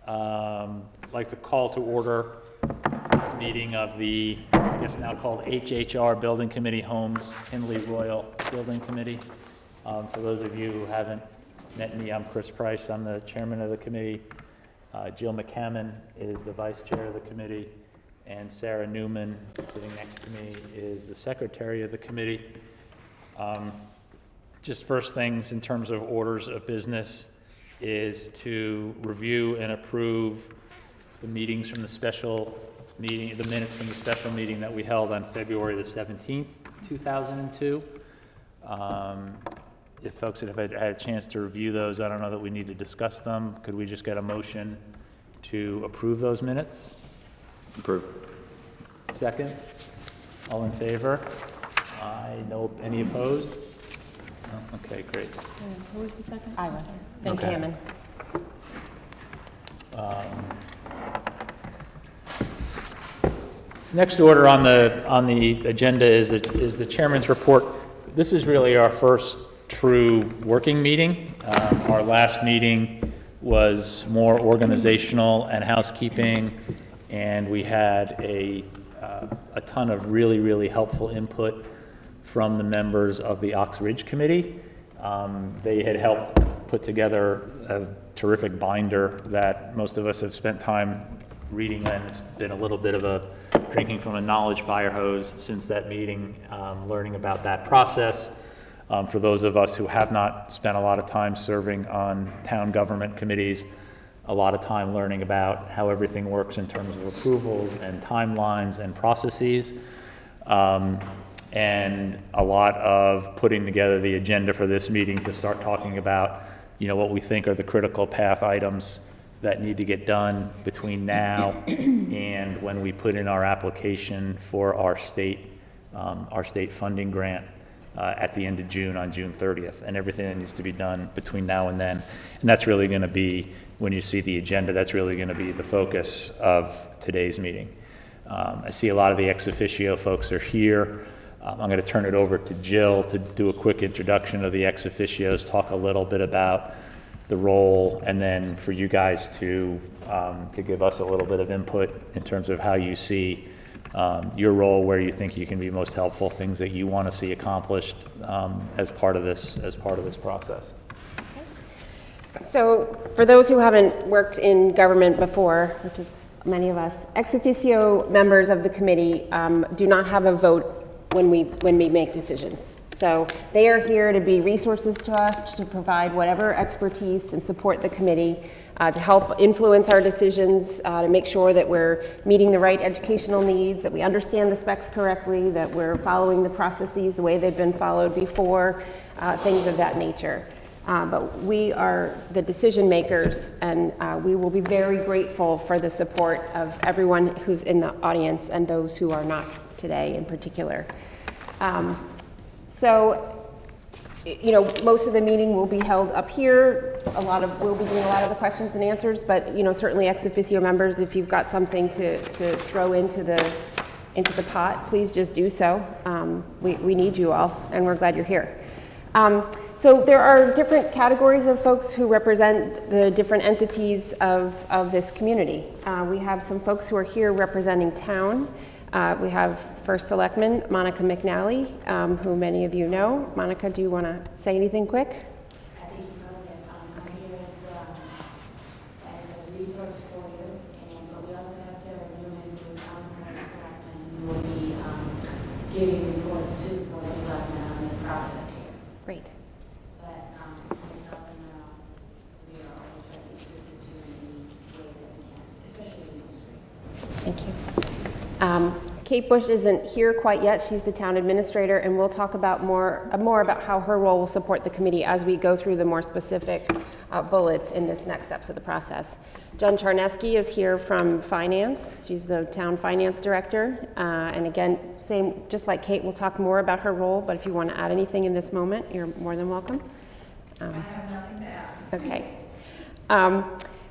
I'd like to call to order this meeting of the, I guess now called HHR Building Committee, Homes Hindley Royal Building Committee. For those of you who haven't met me, I'm Chris Price. I'm the chairman of the committee. Jill McCammon is the vice chair of the committee, and Sarah Newman, sitting next to me, is the secretary of the committee. Just first things in terms of orders of business is to review and approve the meetings from the special meeting, the minutes from the special meeting that we held on February the 17th, 2002. If folks have had a chance to review those, I don't know that we need to discuss them. Could we just get a motion to approve those minutes? Approve. Second? All in favor? Aye. No, any opposed? No? Okay, great. Who was the second? I was. Then Okay. Cameron. Next order on the agenda is the chairman's report. This is really our first true working meeting. Our last meeting was more organizational and housekeeping, and we had a ton of really helpful input from the members of the Ox Ridge Committee. They had helped put together a terrific binder that most of us have spent time reading, and it's been a little bit of a drinking from a knowledge fire hose since that meeting, learning about that process. For those of us who have not spent a lot of time serving on town government committees, a lot of time learning about how everything works in terms of approvals and timelines and processes, and a lot of putting together the agenda for this meeting to start talking about, what we think are the critical path items that need to get done between now and when we put in our application for our state funding grant at the end of June, on June 30th, and everything that needs to be done between now and then. And that's really going to be, when you see the agenda, that's really going to be the focus of today's meeting. I see a lot of the ex officio folks are here. I'm going to turn it over to Jill to do a quick introduction of the ex officios, talk a little bit about the role, and then for you guys to give us a little bit of input in terms of how you see your role, where you think you can be most helpful, things that you want to see accomplished as part of this process. So for those who haven't worked in government before, which is many of us, ex officio members of the committee do not have a vote when we make decisions. So they are here to be resources to us, to provide whatever expertise and support the committee, to help influence our decisions, to make sure that we're meeting the right educational needs, that we understand the specs correctly, that we're following the processes the way they've been followed before, things of that nature. But we are the decision makers, and we will be very grateful for the support of everyone who's in the audience and those who are not today in particular. Most of the meeting will be held up here. We'll be doing a lot of the questions and answers, but certainly ex officio members, if you've got something to throw into the pot, please just do so. We need you all, and we're glad you're here. So there are different categories of folks who represent the different entities of this community. We have some folks who are here representing town. We have First Selectman Monica McNally, who many of you know. Monica, do you want to say anything quick? I think you know that I'm here as a resource for you, but we also have Sarah Newman, who is on the Board of Selectmen, who will be giving reports to the Board of Selectmen on the process here. Great. But myself and my offices, we are always ready to assist you in any way that we can, especially in industry. Thank you. Kate Bush isn't here quite yet. She's the town administrator, and we'll talk about more about how her role will support the committee as we go through the more specific bullets in this next steps of the process. Jen Charneski is here from finance. She's the town finance director. And again, just like Kate, we'll talk more about her role, but if you want to add anything in this moment, you're more than welcome. I have nothing to add. Okay.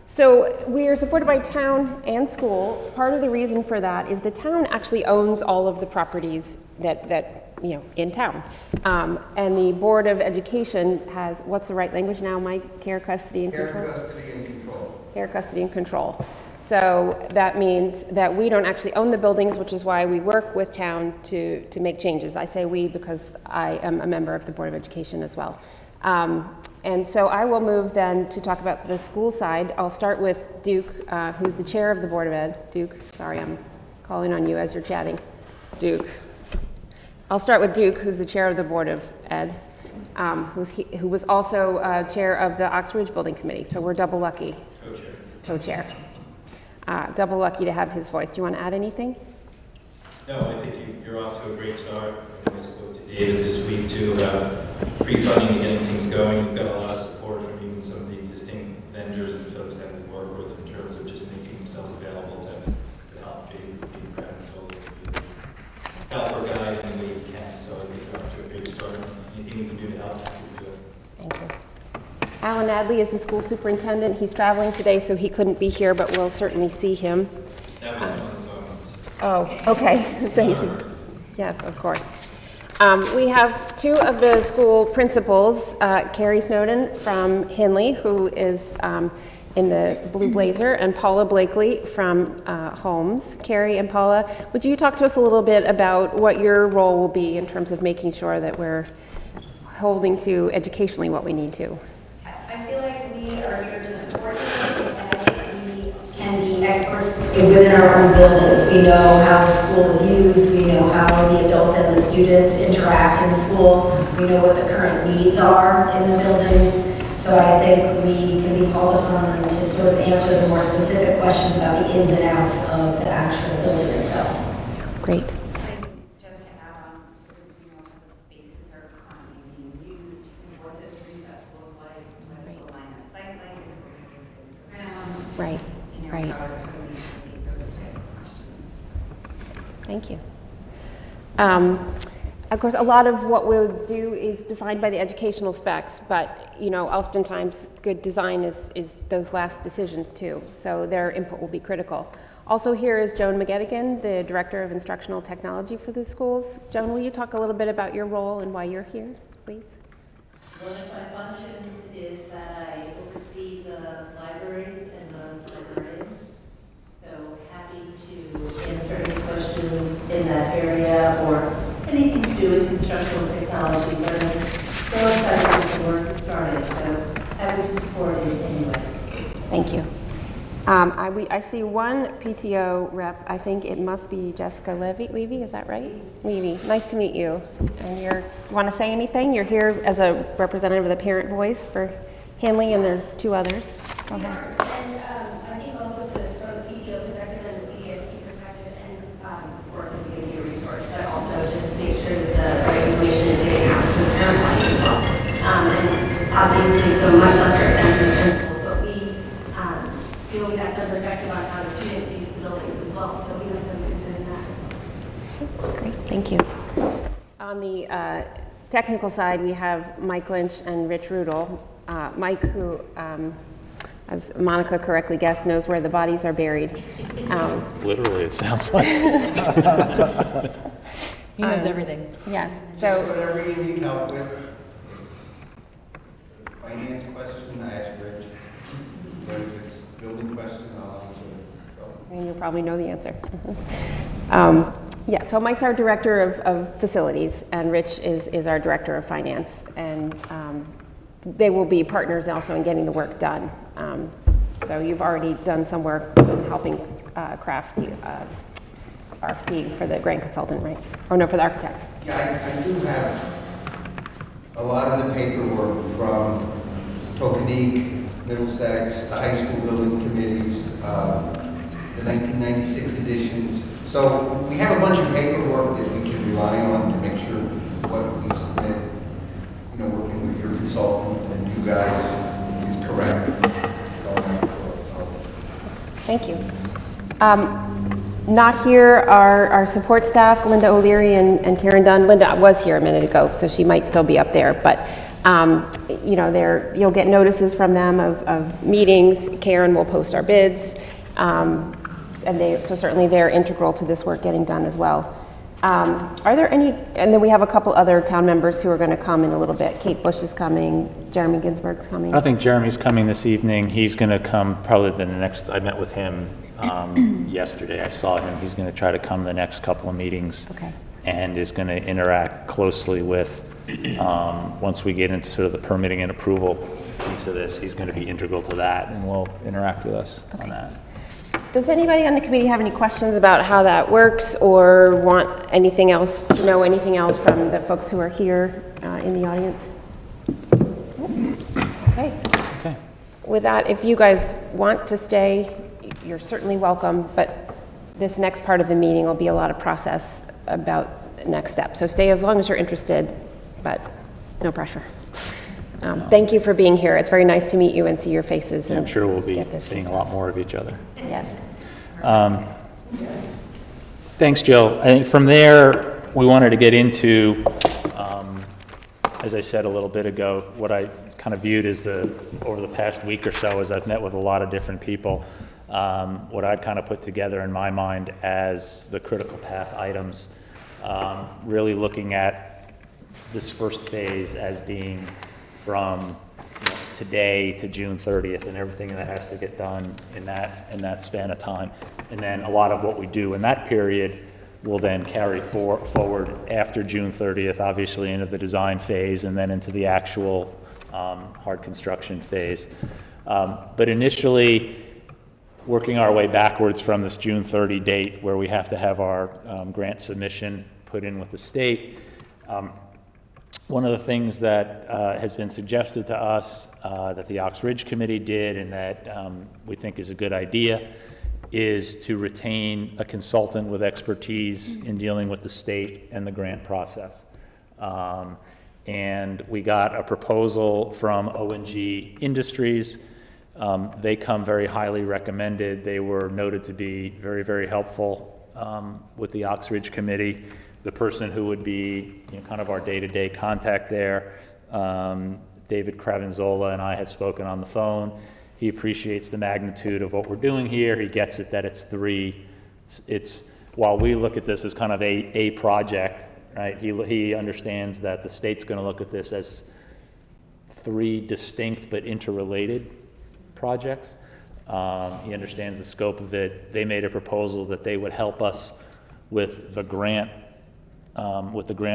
So we are supported by town and school. Part of the reason for that is the town actually owns all of the properties that in town. And the Board of Education has, what's the right language now, Mike? Care, custody, and control? Care, custody, and control. care, custody, and control. So that means that we don't actually own the buildings, which is why we work with town to make changes. I say we because I am a member of the Board of Education as well. And so I will move then to talk about the school side. I'll start with Duke, who's the chair of the Board of Ed. Duke, sorry, I'm calling on you as you're chatting. Duke. I'll start with Duke, who's the chair of the Board of Ed, who was also chair of the Ox Ridge Building Committee. So we're double lucky. Co-chair. Double lucky to have his voice. Do you want to add anything? No, I think you're off to a great start. I spoke to David this week too about pre-funding and getting things going. We've got a lot of support from even some of the existing vendors and folks that we work with in terms of just making themselves available to help being proud and help or guide in the way you can. So I think you're off to a great start. Anything we can do to help, we do it. Thank you. Alan Adley is the school superintendent. He's traveling today, so he couldn't be here, but we'll certainly see him. That was one of the phones. Oh, okay. Thank you. Yes, of course. We have two of the school principals, Carrie Snowden from Hinley, who is in the blue blazer, and Paula Blakely from Holmes. Carrie and Paula, would you talk to us a little bit about what your role will be in terms of making sure that we're holding to educationally what we need to? I feel like we are here to support you, and I think we can be experts within our own buildings. We know how the school is used, we know how the adults and the students interact in school, we know what the current needs are in the buildings. So I think we can be called upon to sort of answer the more specific questions about the ins and outs of the actual building itself. Great. Just to add on, sort of, you know, how the spaces are currently being used, what does recess look like, what is the line of sight like, if we're going to move things around. Right, You know, right. how do we make those types of questions? Thank you. Of course, a lot of what we'll do is defined by the educational specs, but you know, oftentimes good design is those last decisions too. So their input will be critical. Also here is Joan McGettigan, the Director of Instructional Technology for the schools. Joan, will you talk a little bit about your role and why you're here, please? One of my functions is that I oversee the libraries and the librarians. So happy to answer any questions in that area or anything to do with instructional technology. But I'm so excited that the work has started, so happy to support it anyway. Thank you. I see one PTO rep. I think it must be Jessica Levy, is that right? Levy, nice to meet you. And you want to say anything? You're here as a representative of the parent voice for Hanley, and there's two others. Go ahead. And I think also from the PTO perspective and the CDSP perspective, and of course, it can be a resource, but also just to make sure that the regulation is getting out to the parent body as well. And obviously, to a much lesser extent than the principals, but we feel we have some perspective on how the students use the buildings as well, so we have some good in that. Great, thank you. On the technical side, we have Mike Lynch and Rich Rudel. Mike, who, as Monica correctly guessed, knows where the bodies are buried. Literally, it sounds like. He knows everything. Yes, So so, whatever you need help with, finance question, I ask Rich. But if it's building question, I'll answer it. So. and you probably know the answer. Yeah, so Mike's our director of facilities, and Rich is our director of finance, and they will be partners also in getting the work done. So you've already done some work in helping craft the RFP for the grant consultant, right? Or no, for the architect. Yeah, I do have a lot of the paperwork from Tokenique, Middlesex, the high school building committees, the 1996 editions. So we have a bunch of paperwork that we can rely on to make sure what we submit, you know, working with your consultant and you guys is correct. Thank you. Not here are our support staff, Linda O'Leary and Karen Dunn. Linda was here a minute ago, so she might still be up there, but you know, you'll get notices from them of meetings. Karen will post our bids, and so certainly they're integral to this work getting done as well. Are there any, and then we have a couple other town members who are going to come in a little bit. Kate Bush is coming, Jeremy Ginsburg's coming. I think Jeremy's coming this evening. He's going to come probably the next, I met with him yesterday. I saw him. He's going to try to come the next couple of meetings. Okay. And is going to interact closely with, once we get into sort of the permitting and approval piece of this, he's going to be integral to that and will interact with us on that. Does anybody on the committee have any questions about how that works or want anything else, to know anything else from the folks who are here in the audience? Okay. Okay. With that, if you guys want to stay, you're certainly welcome, but this next part of the meeting will be a lot of process about the next step. So stay as long as you're interested, but no pressure. Thank you for being here. It's very nice to meet you and see your faces. I'm and sure we'll be get this seeing a done. lot more of each other. Yes. Thanks, Jill. I think from there, we wanted to get into, as I said a little bit ago, what I kind of viewed as over the past week or so, as I've met with a lot of different people, what I'd kind of put together in my mind as the critical path items, really looking at this first phase as being from today to June 30th and everything that has to get done in that span of time. And then a lot of what we do in that period will then carry forward after June 30th, obviously into the design phase and then into the actual hard construction phase. But initially, working our way backwards from this June 30 date where we have to have our grant submission put in with the state, one of the things that has been suggested to us that the Ox Ridge Committee did and that we think is a good idea is to retain a consultant with expertise in dealing with the state and the grant process. And we got a proposal from O&G Industries. They come very highly recommended. They were noted to be very, very helpful with the Ox Ridge Committee. The person who would be kind of our day-to-day contact there, David Cravenzola, and I have spoken on the phone. He appreciates the magnitude of what we're doing here. He gets it that while we look at this as kind of a project, right? He understands that the state's going to look at this as 3 distinct but interrelated projects. He understands the scope of it. They made a proposal that they would help us with the grant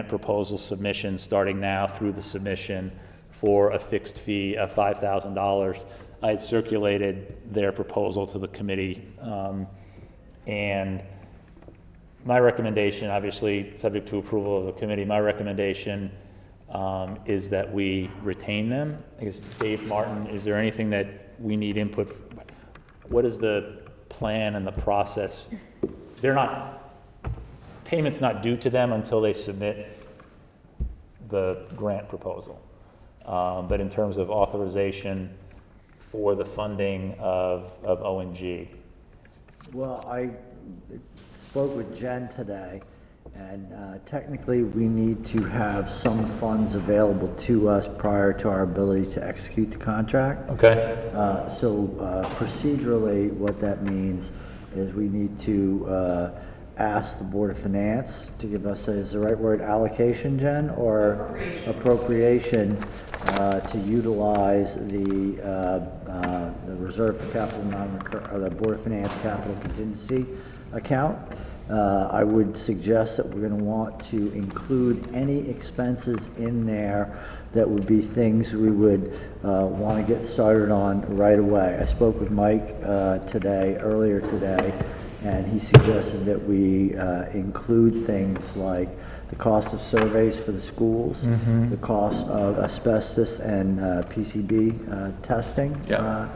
proposal submission starting now through the submission for a fixed fee of $5,000. I had circulated their proposal to the committee, and my recommendation, obviously subject to approval of the committee, my recommendation is that we retain them. I guess, Dave Martin, is there anything that we need input? What is the plan and the process? Payment's not due to them until they submit the grant proposal. But in terms of authorization for the funding of O&G. Well, I spoke with Jen today, and technically we need to have some funds available to us prior to our ability to execute the contract. Okay. So procedurally, what that means is we need to ask the Board of Finance to give us, is the right word allocation, Jen, or appropriation to utilize the Reserve for Capital or the Board of Finance Capital Contingency account. I would suggest that we're going to want to include any expenses in there that would be things we would want to get started on right away. I spoke with Mike earlier today, and he suggested that we include things like the cost of surveys for the schools, the cost of asbestos and PCB testing. Yeah.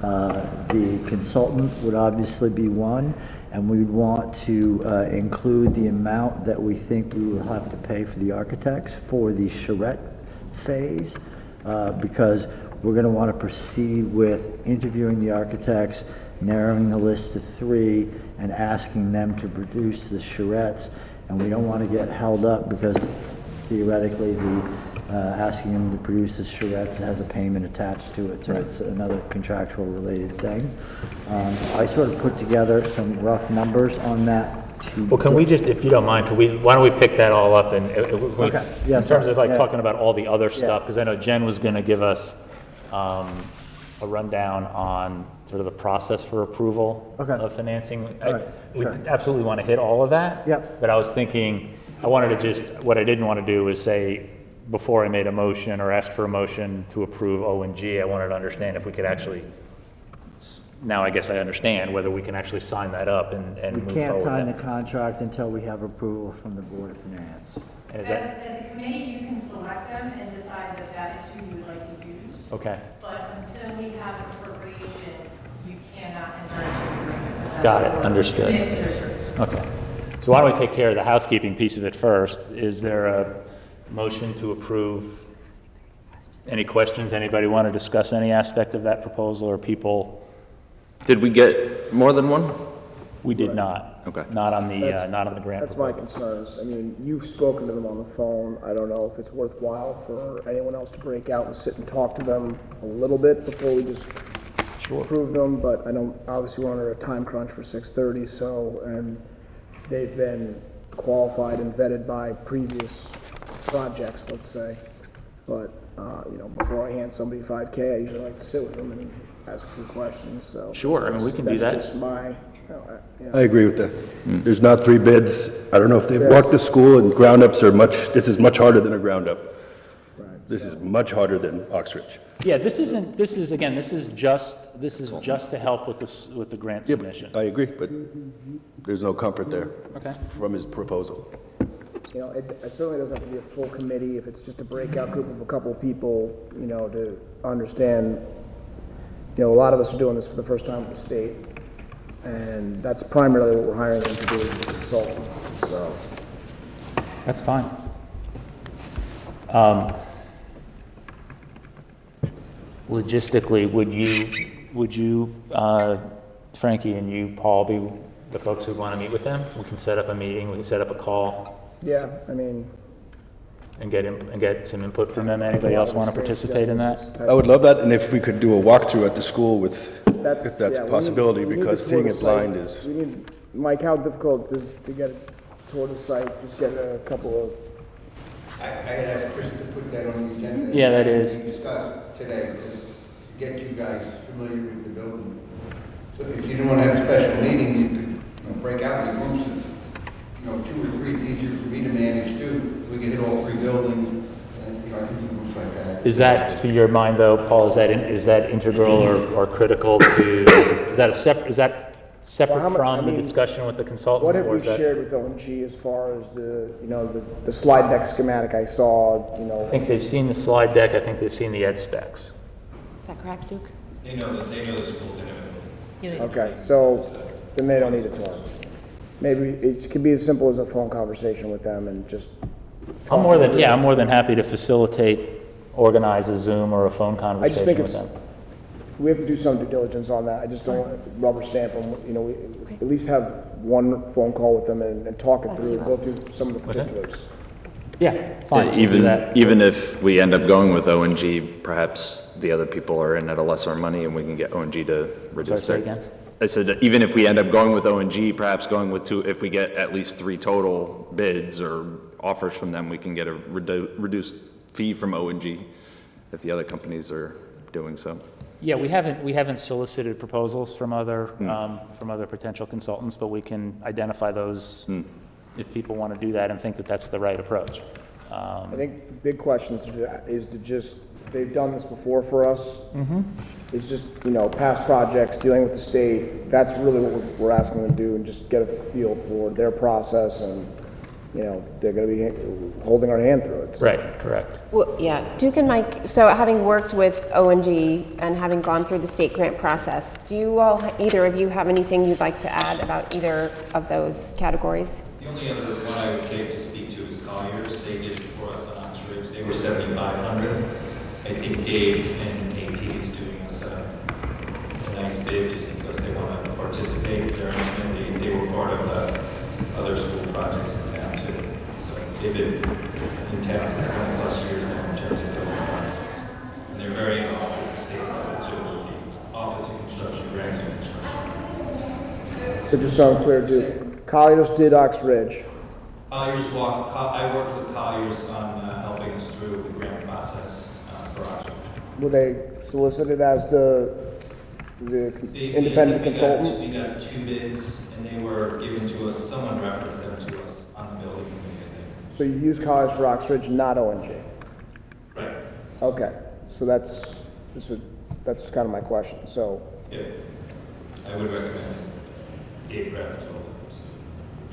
The consultant would obviously be one, and we'd want to include the amount that we think we will have to pay for the architects for the charrette phase, because we're going to want to proceed with interviewing the architects, narrowing the list to 3, and asking them to produce the charrettes. And we don't want to get held up because theoretically asking them to produce the charrettes has a payment attached to it, so it's another contractual related thing. I sort of put together some rough numbers on that Well, can we just, if you don't mind, why don't we pick that all up and, Okay. Yeah, in terms of like yeah. talking about all the other stuff, because I know Jen was gonna give us, a rundown on sort of the process for approval Okay. of financing. All right, We sure. absolutely want to hit all of that. Yep. But I was thinking, I wanted to just, what I didn't want to do was say, before I made a motion or asked for a motion to approve O and G, I wanted to understand if we could actually, now I guess I understand whether we can actually sign that up and move We forward. can't sign the then. contract until we have approval from the Board of Finance. And is As, that, as a committee, you can select them and decide that that is who you would like to use. okay, But until we have appropriation, you cannot enter into an agreement with them. got it, understood. It's their choice. Okay. So why don't we take care of the housekeeping piece of it first? Is there a motion to approve? Any questions? Anybody want to discuss any aspect of that proposal, or people? Did we get more than one? We did not. Okay. Not on the, That's- not on the grant That's my proposal. concerns. I mean, you've spoken to them on the phone. I don't know if it's worthwhile for anyone else to break out and sit and talk to them a little bit before we just approve them, but I don't, obviously we're under a time crunch for 6:30, so, and they've been qualified and vetted by previous projects, let's say. But, you know, before I hand somebody 5K, I usually like to sit with them and ask a few questions, so. Sure, I mean, we can do that. That's just my, you know, I agree with that. There's not 3 bids. I don't know if they've walked the school, and ground-ups are this is much harder than a ground-up. This is much harder than Oxbridge. Yeah, this is, again, this is just to help with the grant Yeah, submission. I agree, but there's no comfort there Okay. from his proposal. You know, it certainly doesn't have to be a full committee. If it's just a breakout group of a couple of people, you know, to understand, you know, a lot of us are doing this for the first time with the state, and that's primarily what we're hiring them to do, is a consultant, so. That's fine. Logistically, would you, Frankie and you, Paul, be the folks who want to meet with them? We can set up a meeting, we can set up a call Yeah, I mean. and get some input from them. Anybody else want to participate in that? I would love that, and if we could do a walkthrough at the school if that's yeah, a we possibility, need to because tour seeing the it blind site. is, We need, Mike, how difficult is to get a tour of the site, just get a couple of. I had asked Chris to put that on the agenda. Yeah, that is. We discussed today to get you guys familiar with the building. So if you didn't want to have a special meeting, you could, you know, break out in groups and, you know, 2 or 3, it's easier for me to manage too. We could hit all 3 buildings, and, you know, I can do groups like that. Is that, to your mind though, Paul, is that integral or critical to, is that separate Well, from the discussion with the consultant? What have or we is that- shared with O&G as far as the, you know, the slide deck schematic I saw, you know? I think they've seen the slide deck, I think they've seen the ed specs. Is that correct, Duke? They know the schools intimately. Okay, so then they don't need a tour. Maybe it could be as simple as a phone conversation with them and just. I'm more than happy to facilitate, organize a Zoom or a phone I just think conversation with it's, them. we have to do some due diligence on that. I just don't want to rubber stamp them, you know, we at least have one phone call with them and talk it through, go through some of the What's that? particulars. Yeah, fine. we can do that. Even if we end up going with O&G, perhaps the other people are in at a lesser money and we can get O&G to reduce Sorry, their. say again? I said, that even if we end up going with O&G, perhaps going with 2, if we get at least 3 total bids or offers from them, we can get a reduced fee from O&G if the other companies are doing so. Yeah, we haven't solicited proposals from other potential consultants, but we can identify those if people want to do that and think that that's the right approach. I think the big question is to just, they've done this before for us. It's just, you know, past projects, dealing with the state, that's really what we're asking them to do, and just get a feel for their process, and, you know, they're gonna be holding our hand through it. So. Right, correct. Well, yeah, Duke and Mike, so having worked with O&G and having gone through the state grant process, do you all, either of you have anything you'd like to add about either of those categories? The only other one I would say to speak to is Colliers. They did it for us on Oxbridge. They were $7,500. I think Dave and AP is doing us a nice bid just because they want to participate. They were part of the other school projects in town too. So they've been in town for 20 plus years now in terms of building projects. And they're very involved with the state level too, with the Office of Construction, Grants and Construction. So just so I'm clear, Duke, Colliers did Ox Ridge. I worked with Colliers on helping us through the grant process for Oxford. Were they solicited as the independent consultant? We got 2 bids, and they were given to us, someone referenced them to us on the building committee, I think. So you used Colliers for Ox Ridge, not ONG? Right. Okay, so that's kind of my question, so. Yeah. I would recommend Dave Graff to all of us,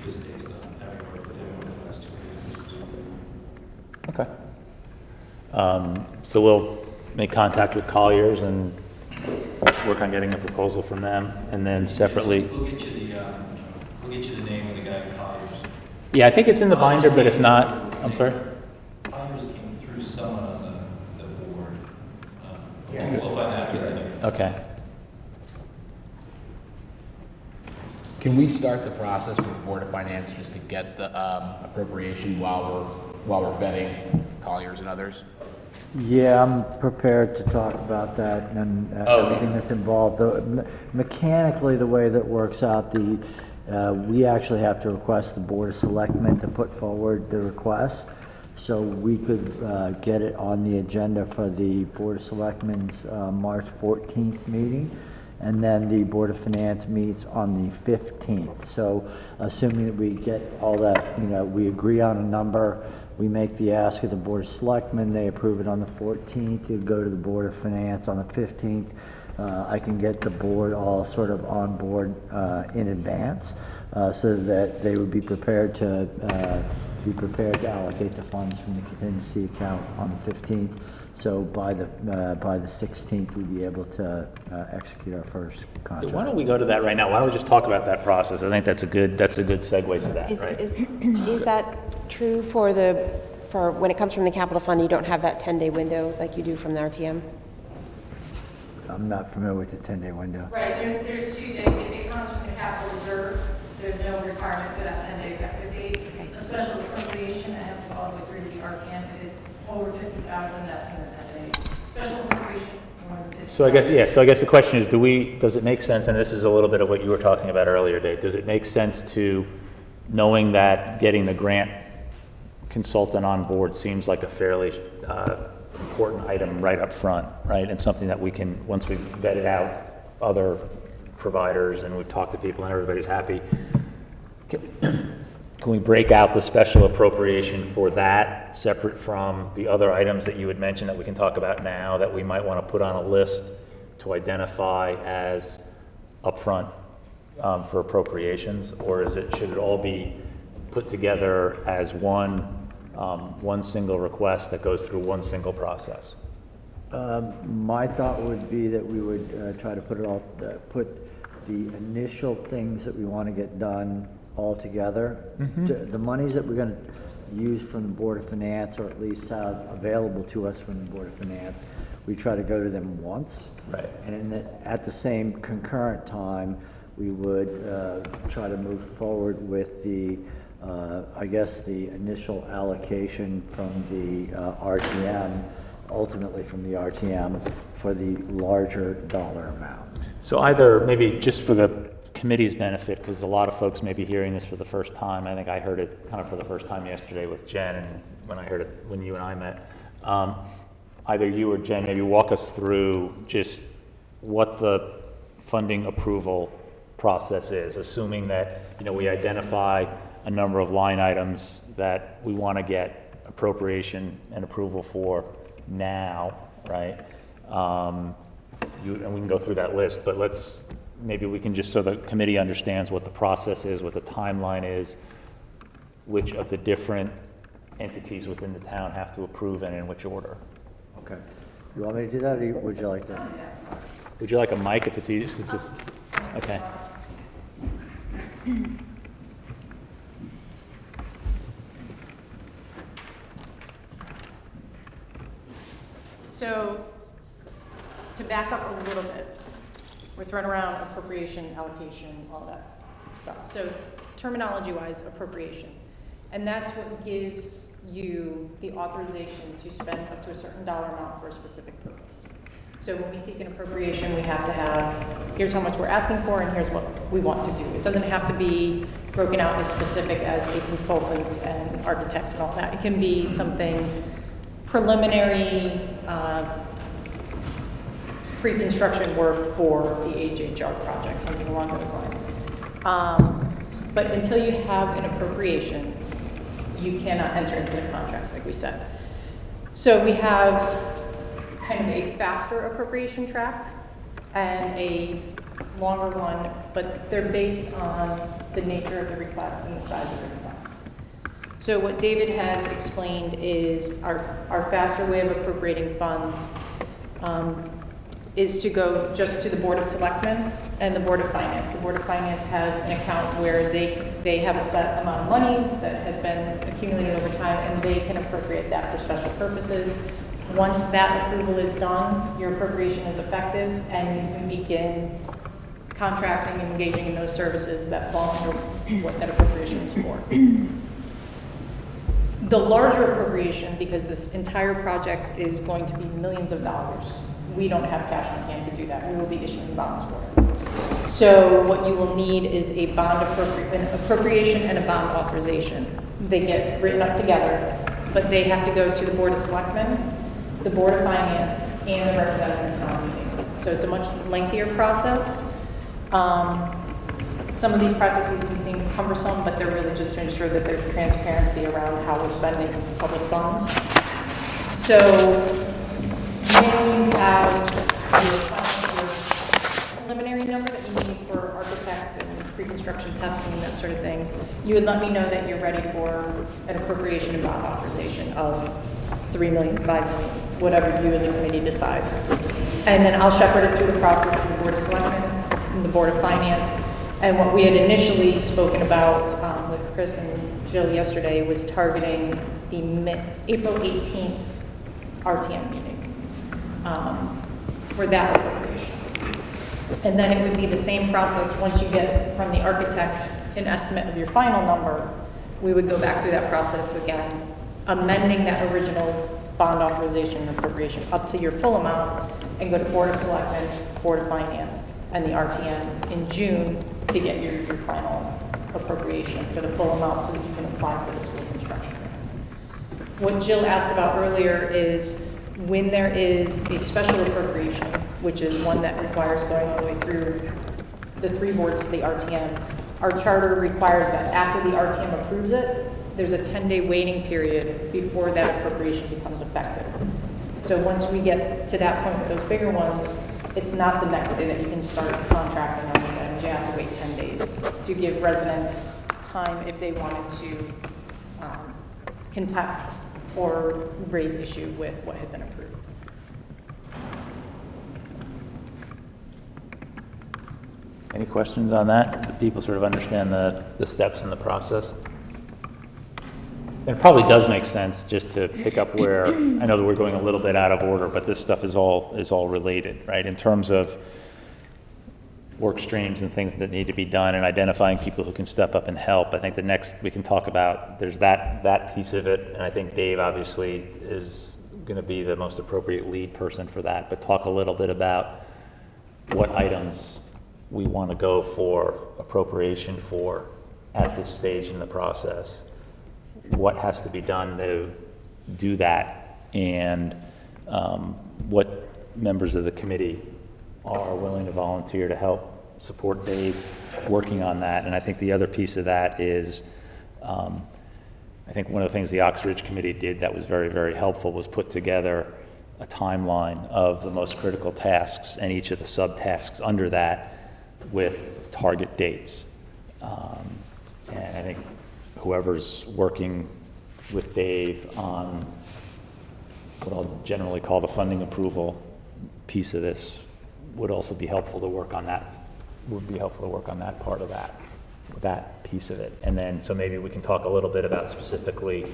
just based on having worked with him over the last 2 years. Okay. So we'll make contact with Colliers and work on getting a proposal from them, and then separately. We'll get you the name of the guy at Colliers. Yeah, I think it's in the binder, but if not, I'm sorry? Colliers came through someone on the board. We'll find out. Okay. Can we start the process with the Board of Finance just to get the appropriation while we're vetting Colliers and others? Yeah, I'm prepared to talk about that and everything that's involved. Mechanically, the way that works out, we actually have to request the Board of Selectmen to put forward the request. So we could get it on the agenda for the Board of Selectmen's March 14th meeting. And then the Board of Finance meets on the 15th. So assuming that we get all that, we agree on a number, we make the ask of the Board of Selectmen, they approve it on the 14th, it go to the Board of Finance on the 15th. I can get the board all sort of on board in advance so that they would be prepared to allocate the funds from the contingency account on the 15th. So by the 16th, we'd be able to execute our first contract. Why don't we go to that right now? Why don't we just talk about that process? I think that's a good segue to that, right? Is that true for when it comes from the capital fund, you don't have that 10-day window like you do from the RTM? I'm not familiar with the 10-day window. Right, there's 2 things. If it comes from the capital reserve, there's no requirement for that 10-day effective date. A special appropriation that has to follow through the RTM, if it's over 50,000, that's in the 10 days. Special appropriation, more than 50,000. So I guess the question is, does it make sense, and this is a little bit of what you were talking about earlier, Dave, does it make sense to, knowing that getting the grant consultant on board seems like a fairly important item right up front, right? And something that we can, once we've vetted out other providers and we've talked to people and everybody's happy, can we break out the special appropriation for that separate from the other items that you had mentioned that we can talk about now that we might want to put on a list to identify as upfront for appropriations? Or should it all be put together as one single request that goes through one single process? My thought would be that we would try to put the initial things that we want to get done all together. The monies that we're going to use from the Board of Finance, or at least have available to us from the Board of Finance, we try to go to them once. Right. And at the same concurrent time, we would try to move forward with the initial allocation from the RTM, ultimately from the RTM, for the larger dollar amount. So either, maybe just for the committee's benefit, because a lot of folks may be hearing this for the first time. I think I heard it kind of for the first time yesterday with Jen, and when I heard it when you and I met. Either you or Jen, maybe walk us through just what the funding approval process is, assuming that we identify a number of line items that we want to get appropriation and approval for now, right? And we can go through that list, but maybe we can just, so the committee understands what the process is, what the timeline is, which of the different entities within the town have to approve and in which order. Okay. You want me to do that, or would you like to? Would you like a mic if it's easy? It's just, okay. So, to back up a little bit, we're throwing around appropriation, allocation, all that stuff. So, terminology-wise, appropriation. And that's what gives you the authorization to spend up to a certain dollar amount for a specific purpose. So So when we seek an appropriation, we have to have, here's how much we're asking for, and here's what we want to do. It doesn't have to be broken out as specific as a consultant and architects and all that. It can be something preliminary, pre-construction work for the HHR project, something along those lines. But until you have an appropriation, you cannot enter into the contracts, like we said. So we have kind of a faster appropriation track and a longer one, but they're based on the nature of the request and the size of the request. So what David has explained is our faster way of appropriating funds is to go just to the Board of Selectmen and the Board of Finance. The Board of Finance has an account where they have a set amount of money that has been accumulated over time, and they can appropriate that for special purposes. Once that approval is done, your appropriation is effective, and you can begin contracting and engaging in those services that fall under what that appropriation is for. The larger appropriation, because this entire project is going to be millions of dollars, we don't have cash on hand to do that. We will be issuing bonds for it. So what you will need is a bond an appropriation and a bond authorization. They get written up together, but they have to go to the Board of Selectmen, the Board of Finance, and the representative town meeting. So it's a much lengthier process. Some of these processes can seem cumbersome, but they're really just to ensure that there's transparency around how we're spending public funds. So when you have your preliminary number that you need for architect and pre-construction testing, that sort of thing, you would let me know that you're ready for an appropriation and bond authorization of $3 million, $5 million, whatever you as a committee decide. And then I'll shepherd it through the process to the Board of Selectmen and the Board of Finance. And what we had initially spoken about with Chris and Jill yesterday was targeting the April 18th RTM meeting for that appropriation. And then it would be the same process once you get from the architect an estimate of your final number. We would go back through that process again, amending that original bond authorization and appropriation up to your full amount, and go to Board of Selectmen, Board of Finance, and the RTM in June to get your final appropriation for the full amount so that you can apply for the school construction grant. What Jill asked about earlier is when there is a special appropriation, which is one that requires going all the way through the 3 boards to the RTM, our charter requires that after the RTM approves it, there's a 10-day waiting period before that appropriation becomes effective. So once we get to that point with those bigger ones, it's not the next day that you can start contracting on those items. You have to wait 10 days to give residents time if they wanted to contest or raise issue with what had been approved. Any questions on that? Do people sort of understand the steps in the process? It probably does make sense just to pick up where, I know that we're going a little bit out of order, but this stuff is all related, right? In terms of work streams and things that need to be done and identifying people who can step up and help. I think the next we can talk about, there's that piece of it, and I think Dave obviously is going to be the most appropriate lead person for that, but talk a little bit about what items we want to go for appropriation for at this stage in the process. What has to be done to do that, and what members of the committee are willing to volunteer to help support Dave working on that. And I think the other piece of that is, I think one of the things the Oxbridge Committee did that was very, very helpful was put together a timeline of the most critical tasks and each of the subtasks under that with target dates. And I think whoever's working with Dave on what I'll generally call the funding approval piece of this would also be helpful to work on that, part of that piece of it. And then, so maybe we can talk a little bit about specifically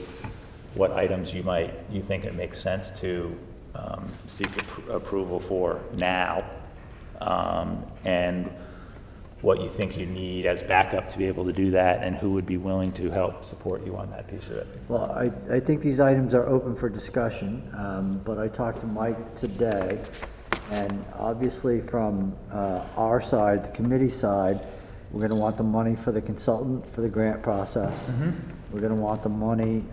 what items you think it makes sense to seek approval for now, and what you think you need as backup to be able to do that, and who would be willing to help support you on that piece of it. Well, I think these items are open for discussion, but I talked to Mike today, And obviously from our side, the committee side, we're gonna want the money for the consultant for the grant process. We're gonna want the money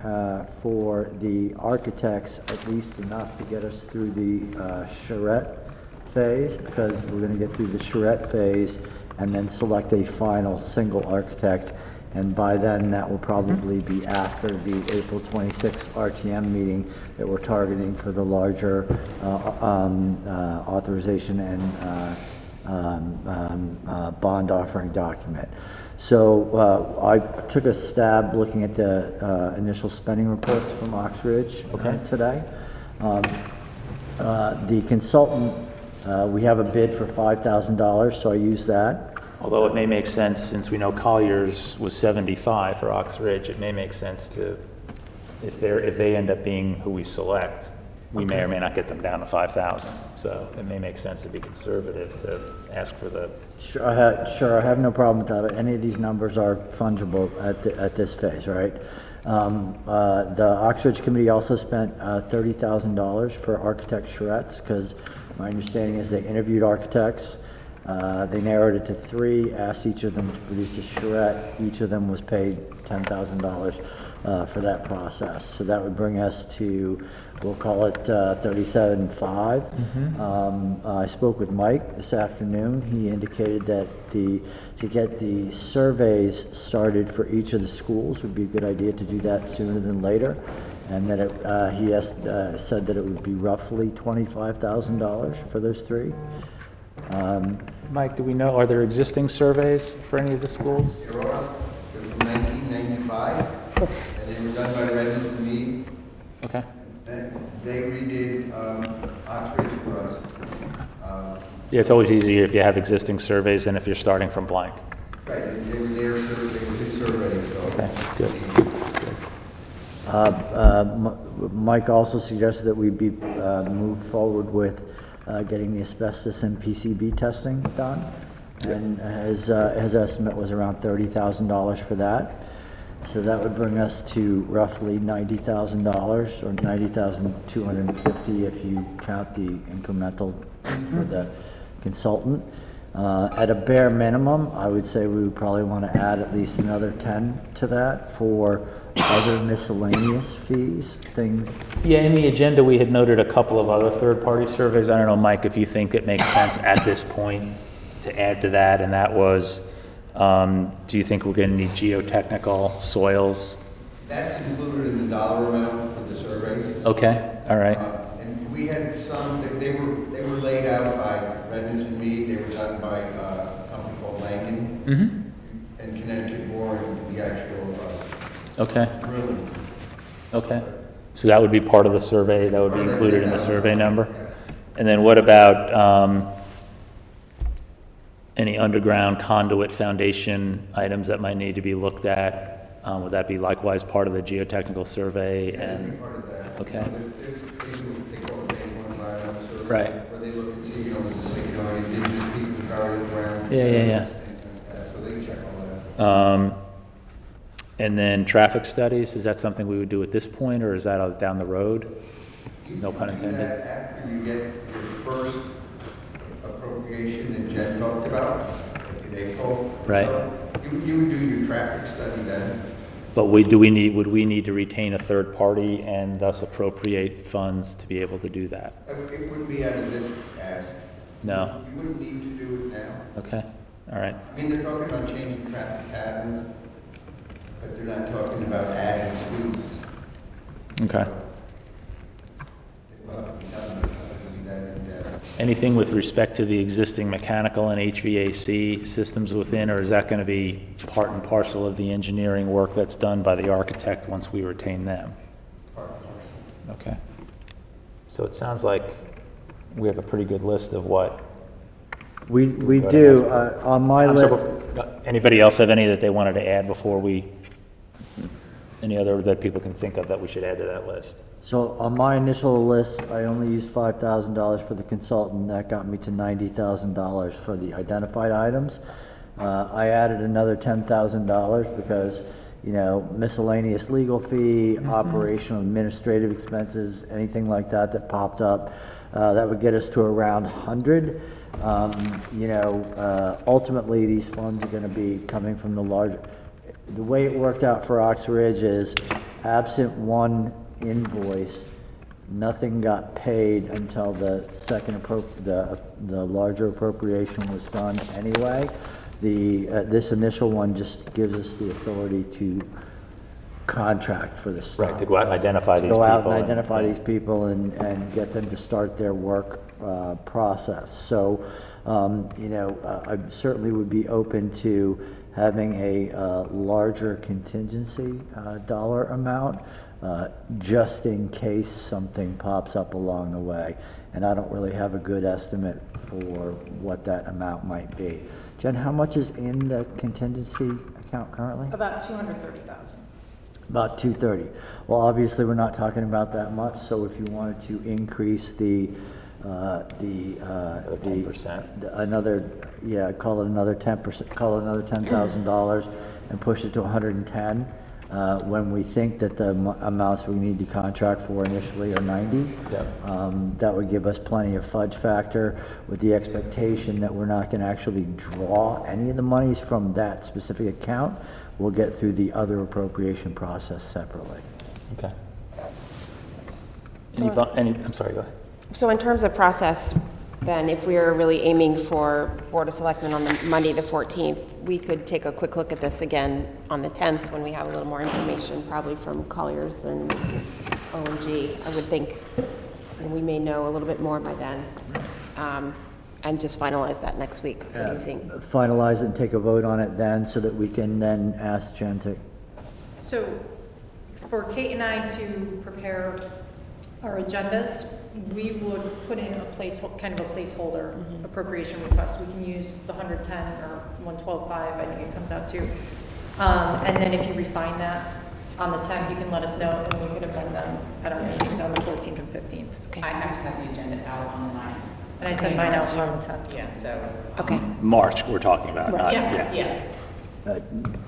for the architects, at least enough to get us through the charrette phase, because we're gonna get through the charrette phase and then select a final single architect. And by then, that will probably be after the April 26th RTM meeting that we're targeting for the larger authorization and bond offering document. So I took a stab looking at the initial spending reports from Oxbridge today. The consultant, we have a bid for $5,000, so I used that. Although it may make sense, since we know Collier's was 75 for Ox Ridge, it may make sense to, if they end up being who we select, we may or may not get them down to 5,000. So it may make sense to be conservative to ask for the. Sure, I have no problem with that. Any of these numbers are fungible at this phase, right? The Oxbridge Committee also spent $30,000 for architect charrettes, because my understanding is they interviewed architects. They narrowed it to 3, asked each of them to produce a charrette. Each of them was paid $10,000 for that process. So that would bring us to, we'll call it $37,500. I spoke with Mike this afternoon. He indicated that to get the surveys started for each of the schools would be a good idea to do that sooner than later. And that he said that it would be roughly $25,000 for those 3. Mike, do we know, are there existing surveys for any of the schools? They're from 1995, and they were done by Redness and Mead. Okay. They redid Oxbridge for us. Yeah, it's always easier if you have existing surveys than if you're starting from blank. Right, and they were there, they were his surveys, so. Okay, good. Mike also suggested that we be move forward with getting the asbestos and PCB testing done, and his estimate was around $30,000 for that. So that would bring us to roughly $90,000, or $90,250 if you count the incremental for the consultant. At a bare minimum, I would say we would probably want to add at least another 10 to that for other miscellaneous fees, things. Yeah, in the agenda, we had noted a couple of other third-party surveys. I don't know, Mike, if you think it makes sense at this point to add to that, and that was, do you think we're going to need geotechnical soils? That's included in the dollar amount for the surveys. Okay, all right. And we had some, they were laid out by Redness and Mead. They were done by a company called Langen and Connecticut Boring, the actual Okay, drilling. okay. So that would be part of the survey, that would be included in the survey number? And then what about any underground conduit foundation items that might need to be looked at? Would that be likewise part of the geotechnical survey? And Part of that. okay. They call it phase 1 environmental survey. Right. Where they look and see, is this, indigenous people buried around. Yeah. So they check all that. And then traffic studies, is that something we would do at this point, or is that down the road? No pun You do intended. that after you get your first appropriation that Jen talked about, like in April. Right. So you would do your traffic study then. But would we need to retain a third party and thus appropriate funds to be able to do that? It wouldn't be out of this ask. No? You wouldn't need to do it now. Okay, all right. I mean, they're talking about changing traffic patterns, but they're not talking about adding students. Okay. Well, it doesn't be that in depth. Anything with respect to the existing mechanical and HVAC systems within, or is that going to be part and parcel of the engineering work that's done by the architect once we retain them? Part and parcel. Okay. So it sounds like we have a pretty good list of what. We do, on my I'm list. sorry, anybody else have any that they wanted to add before any other that people can think of that we should add to that list? So on my initial list, I only used $5,000 for the consultant. That got me to $90,000 for the identified items. I added another $10,000 because miscellaneous legal fee, operational administrative expenses, anything like that that popped up. That would get us to around 100. Ultimately, these funds are going to be coming from the way it worked out for Ox Ridge is absent one invoice, nothing got paid until the the larger appropriation was done anyway. This initial one just gives us the authority to contract for this stuff. Right, to go out and identify these Go people. out and identify these people and get them to start their work process. So, I certainly would be open to having a larger contingency dollar amount, just in case something pops up along the way. And I don't really have a good estimate for what that amount might be. Jen, how much is in the contingency account currently? About 230,000. About 230. Well, obviously, we're not talking about that much, so if you wanted to increase the 10%. Call it another 10%, call it another $10,000 and push it to 110. When we think that the amounts we need to contract for initially are 90. Yep. That would give us plenty of fudge factor with the expectation that we're not going to actually draw any of the monies from that specific account. We'll get through the other appropriation process separately. Okay. So- I'm sorry, go ahead. So in terms of process, then, if we are really aiming for Board of Selectmen on the Monday, the 14th, we could take a quick look at this again on the 10th when we have a little more information, probably from Colliers and O&G, I would think. And we may know a little bit more by then. And just finalize that next week. What do you think? Finalize it and take a vote on it then so that we can then ask Jen to. So for Kate and I to prepare our agendas, we would put in kind of a placeholder appropriation request. We can use the 110 or 112.5, I think it comes out to. And then if you refine that on the 10th, you can let us know, and we could amend them at our meetings on the 14th and 15th. I have to have the agenda out on the 9th. And I send mine out on the 10th. Yeah, so. Okay. March, we're talking about, not, Yeah.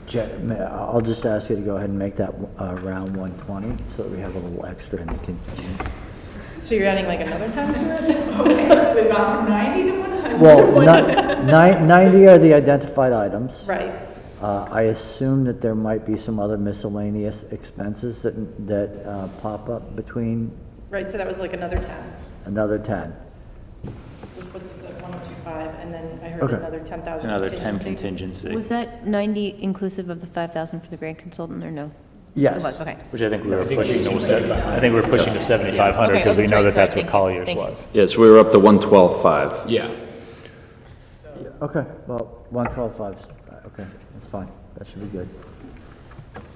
Jen, I'll just ask you to go ahead and make that around 120 so that we have a little extra in the contingency. So you're adding like another 10 to it? Okay, we've gone from 90 to 100. Well, 90 are the identified items. Right. I assume that there might be some other miscellaneous expenses that pop up between Right, so that was like another 10, another 10. which puts us at 105, and then I heard Okay. another 10,000. another 10 contingency. contingency, Was that 90 inclusive of the 5,000 for the grant consultant, or no? Yes. It was, okay. which I think we were pushing to 7,500 because we know that that's what Colliers was. Yes, we were up to 112.5. Yeah. Okay, well, 112.5, okay, that's fine. That should be good.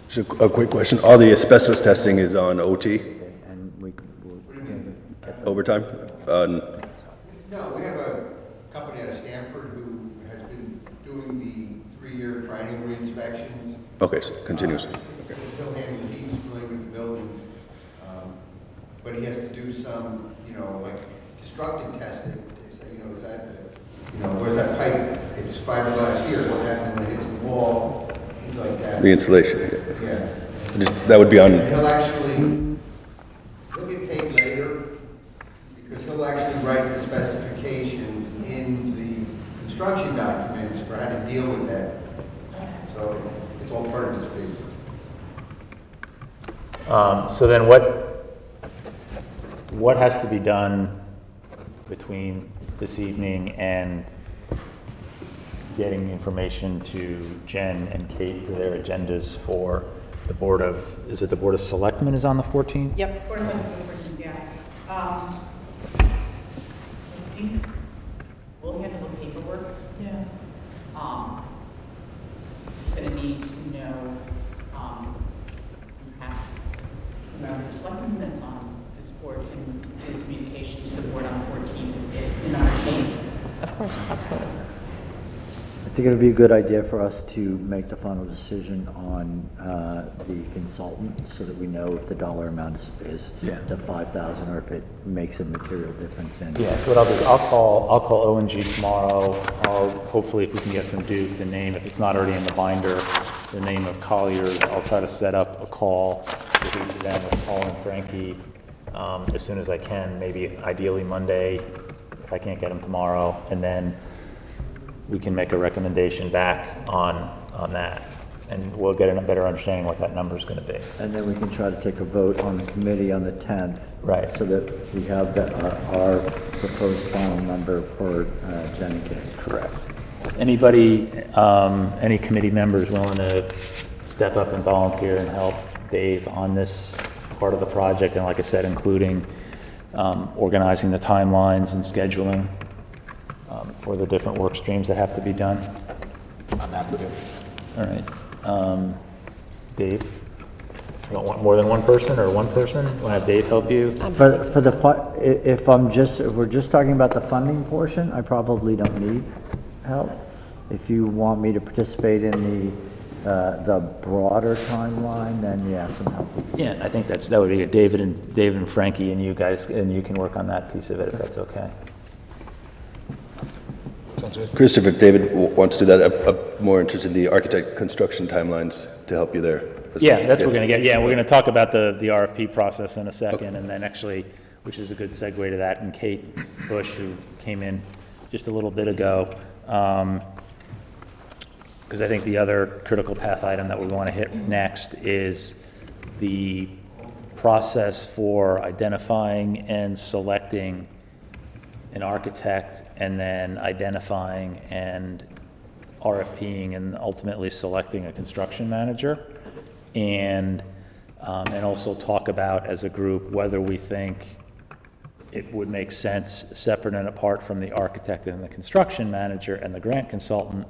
So a quick question, all the asbestos testing is on OT Okay, and we'll overtime? No, we have a company out of Stanford who has been doing the 3-year triennial re-inspections. Okay, so continuously. He'll handle it, he's familiar with the buildings, but he has to do some, like destructive testing to say, is that, where's that pipe? It's fiberglass here, what happened when it hits the wall, things like that. The insulation, Yeah. that would be on, And he'll get paid later, because he'll actually write the specifications in the construction documents for how to deal with that. So it's all part of his fee. So then what has to be done between this evening and getting information to Jen and Kate for their agendas for the is it the Board of Selectmen is on the 14th? Yep. Board of Selectmen, yeah. I think we'll handle the paperwork. Yeah. Just gonna need to know, perhaps, whoever the selectman that's on this board can do communication to the board on the 14th in our changes. Of course, absolutely. I think it would be a good idea for us to make the final decision on the consultant so that we know if the dollar amount is the 5,000 or if it makes a material difference in. Yeah, so what I'll do is I'll call O&G tomorrow. Hopefully if we can get from Duke the name, if it's not already in the binder, the name of Colliers, I'll try to set up a call with each of them, with Paul and Frankie, as soon as I can, maybe ideally Monday, if I can't get them tomorrow, and then we can make a recommendation back on that. And we'll get a better understanding what that number is going to be. And then we can try to take a vote on the committee on the 10th. Right. So that we have our proposed final number for Jen and Kate. Correct. Anybody, any committee members willing to step up and volunteer and help Dave on this part of the project? And like I said, including organizing the timelines and scheduling for the different work streams that have to be done. I'm happy to. All right. Dave, you want more than one person or one person? Want to have Dave help you? For the if we're just talking about the funding portion, I probably don't need help. If you want me to participate in the broader timeline, then yes, I'm helpful. Yeah, I think that would be good. David and Frankie and you guys, and you can work on that piece of it if that's okay. Christopher, if David wants to do that, I'm more interested in the architect construction timelines to help you there. Yeah, that's what we're going to get. Yeah, we're going to talk about the RFP process in a second, and then actually, which is a good segue to that, and Kate Bush, who came in just a little bit ago, because I think the other critical path item that we want to hit next is the process for identifying and selecting an architect, and then identifying and RFPing and ultimately selecting a construction manager, and also talk about as a group whether we think it would make sense, separate and apart from the architect and the construction manager and the grant consultant,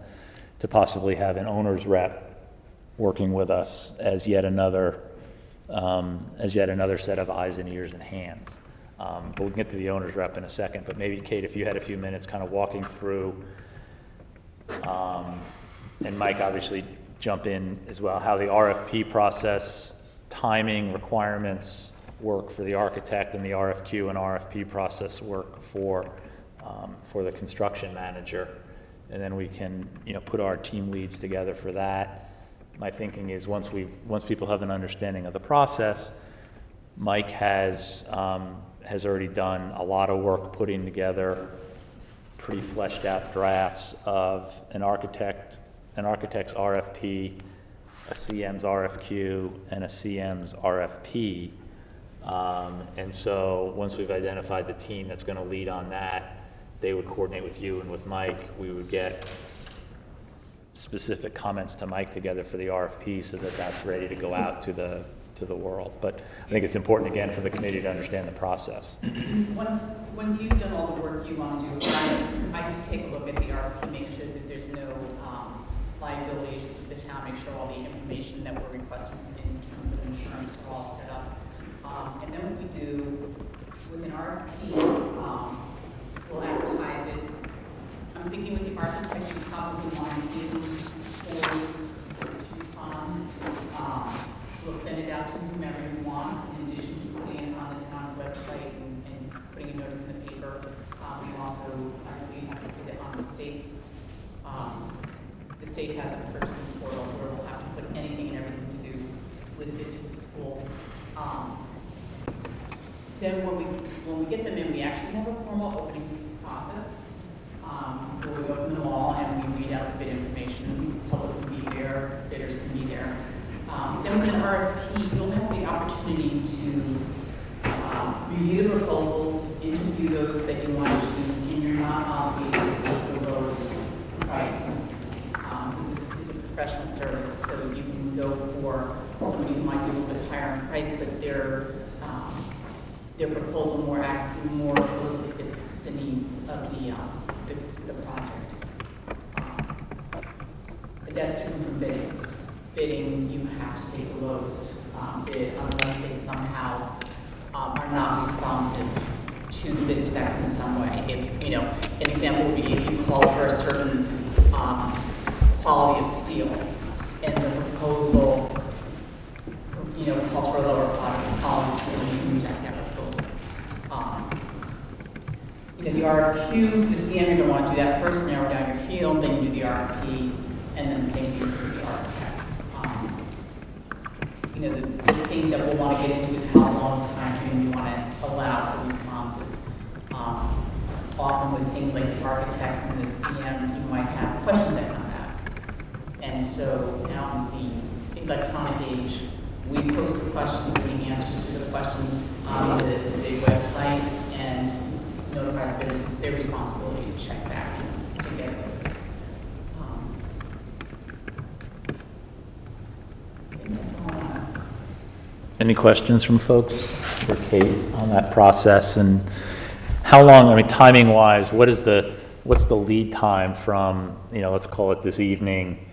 to possibly have an owner's rep working with us as yet another set of eyes and ears and hands. But we'll get to the owner's rep in a second, but maybe Kate, if you had a few minutes kind of walking through, and Mike obviously jump in as well, how the RFP process, timing, requirements work for the architect, and the RFQ and RFP process work for the construction manager. And then we can, put our team leads together for that. My thinking is once people have an understanding of the process, Mike has already done a lot of work putting together pretty fleshed out drafts of an architect's RFP, a CM's RFQ, and a CM's RFP. And so once we've identified the team that's going to lead on that, they would coordinate with you and with Mike. We would get specific comments to Mike together for the RFP so that that's ready to go out to the world. But I think it's important, again, for the committee to understand the process. Once you've done all the work you want to do, I do take a look at the RFP, make sure that there's no liability issues for the town, make sure all the information that we're requesting in terms of insurance are all set up. And then what we do with an RFP, we'll advertise it. I'm thinking with the architect, you probably want to do 4 weeks to choose from. We'll send it out to whomever you want, in addition to putting it on the town's website and putting a notice in the paper. We also, I believe, have to put it on the state's. The state has a purchasing portal where we'll have to put anything and everything to do with bids for the school. Then when we get them in, we actually have a formal opening process where we open them all and we read out the bid information. The public can be there, bidders can be there. Then with an RFP, you'll have the opportunity to review the proposals, interview those that you want to choose, and you're not obligated to take the lowest price. This is a professional service, so you can go for somebody who might be a little bit higher in price, but their proposal more closely fits the needs of the project. But that's different from bidding. Bidding, you have to take the lowest bid unless they somehow are not responsive to the bid specs in some way. If, an example would be if you call for a certain quality of steel and the proposal, calls for a lower quality of steel, you can reject that proposal. The RFQ, the CM, you're going to want to do that first, narrow down your field, then you do the RFP, and then the same thing for the architects. the things that we'll want to get into is how long of time frame you want to allow for responses. Often with things like the architects and the CM, you might have questions that come out. And so now in the electronic age, we post the questions and the answers to the questions on the website and notify the bidders. It's their responsibility to check back to get those. I think that's all I have. Any questions from folks for Kate on that process? And how long, I mean, timing-wise, what's the lead time from, let's call it this evening,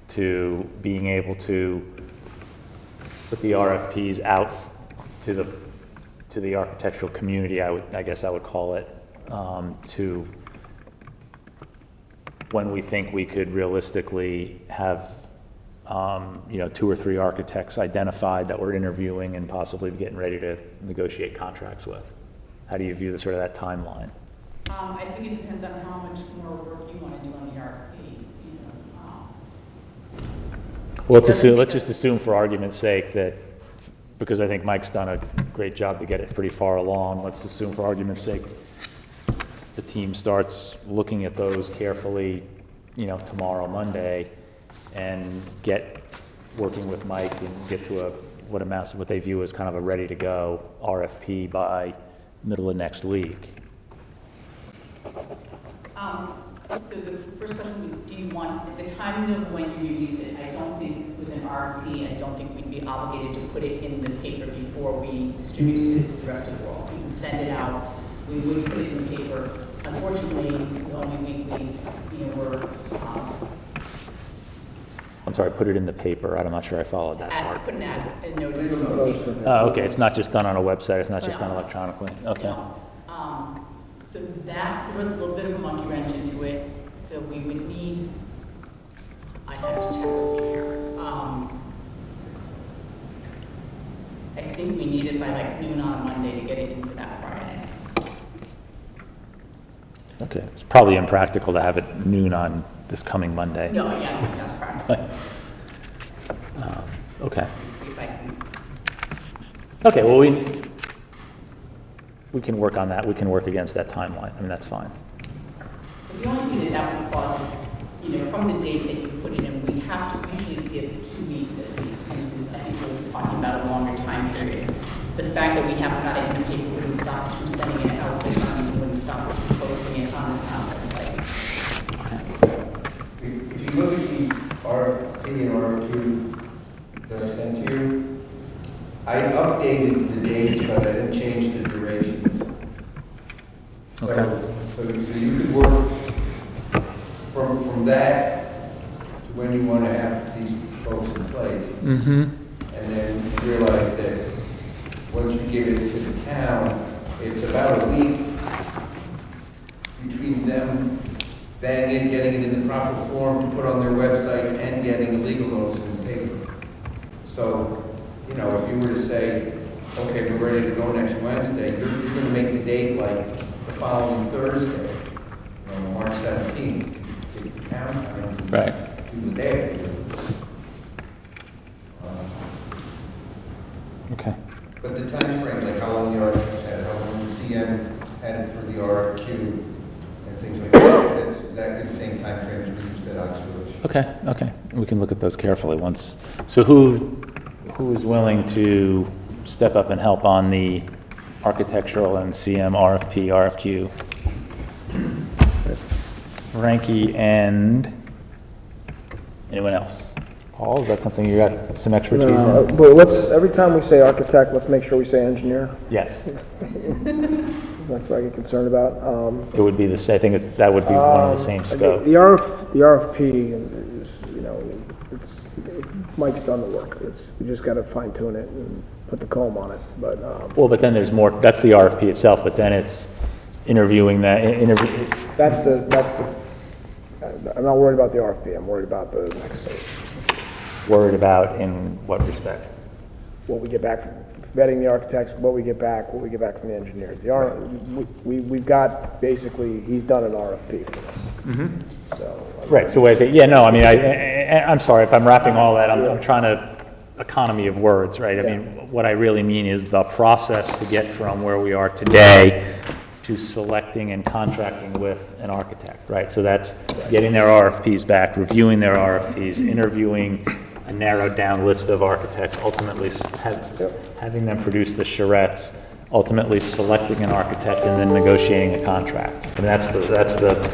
to being able to put the RFPs out to the architectural community, I guess I would call it, to when we think we could realistically have, 2 or 3 architects identified that we're interviewing and possibly getting ready to negotiate contracts with? How do you view sort of that timeline? I think it depends on how much more work you want to do on the RFP. Well, let's just assume for argument's sake that, because I think Mike's done a great job to get it pretty far along, let's assume for argument's sake the team starts looking at those carefully, tomorrow, Monday, and working with Mike and get to what they view as kind of a ready-to-go RFP by middle of next week. So the first question would, do you want, at the timing of when you release it, I don't think with an RFP, I don't think we'd be obligated to put it in the paper before we distribute it to the rest of the world. We can send it out, we would put it in the paper. Unfortunately, the only weeklies, were, I'm sorry, put it in the paper. I'm not sure I followed that part. put an ad, a notice. Oh, okay, it's not just done on a website, it's not just done electronically, okay. No. So that, there was a little bit of a monkey wrench into it, so we would need, I have to check with Karen. I think we need it by like noon on a Monday to get it in for that Friday. Okay, it's probably impractical to have it noon on this coming Monday. No, yeah, I think that's practical. Okay. Let's see if I can. Okay, well, we can work on that. We can work against that timeline. I mean, that's fine. The only thing that would cause is, from the date that you put it in, we have to usually give 2 weeks at least. For instance, I think we're talking about a longer time period. The fact that we haven't got it in the paper wouldn't stop us from sending it out to the firms and wouldn't stop us from posting it on the town website. If you look at the RFP and RFQ that I sent to you, I updated the dates, but I didn't change the durations. So you could work from that to when you want to have these folks in place. Mm-hmm. And then realize that once you give it to the town, it's about a week between them vetting it, getting it in the proper form to put on their website, and getting a legal notice in the paper. So, if you were to say, okay, we're ready to go next Wednesday, you're going to make the date like the following Thursday, March 17th. Get the town, Right. You were there. Okay. But the time frame, like how long the architects had, how long the CM had it for the RFQ, and things like that, that's exactly the same time frame as we used at Oxford. Okay. We can look at those carefully once. So who is willing to step up and help on the architectural and CM RFP, RFQ? Frankie and anyone else? Paul, is that something you got some expertise in? But every time we say architect, let's make sure we say engineer. Yes. That's what I get concerned about. It would be the same, I think that would be one of the same scope. The RFP is, Mike's done the work. We just got to fine tune it and put the comb on it. But Well, but then there's more, that's the RFP itself, but then it's interviewing that, that's the. I'm not worried about the RFP. I'm worried about the next phase. worried about in what respect? What we get back from vetting the architects, what we get back from the engineers. We've got, basically, he's done an RFP for us. Mm-hmm. So, Right, so I think, I'm sorry, if I'm wrapping all that, I'm trying to economy of words, right? I mean, what I really mean is the process to get from where we are today to selecting and contracting with an architect, right? So that's getting their RFPs back, reviewing their RFPs, interviewing a narrowed down list of architects, ultimately having them produce the charrettes, ultimately selecting an architect and then negotiating a contract. And that's the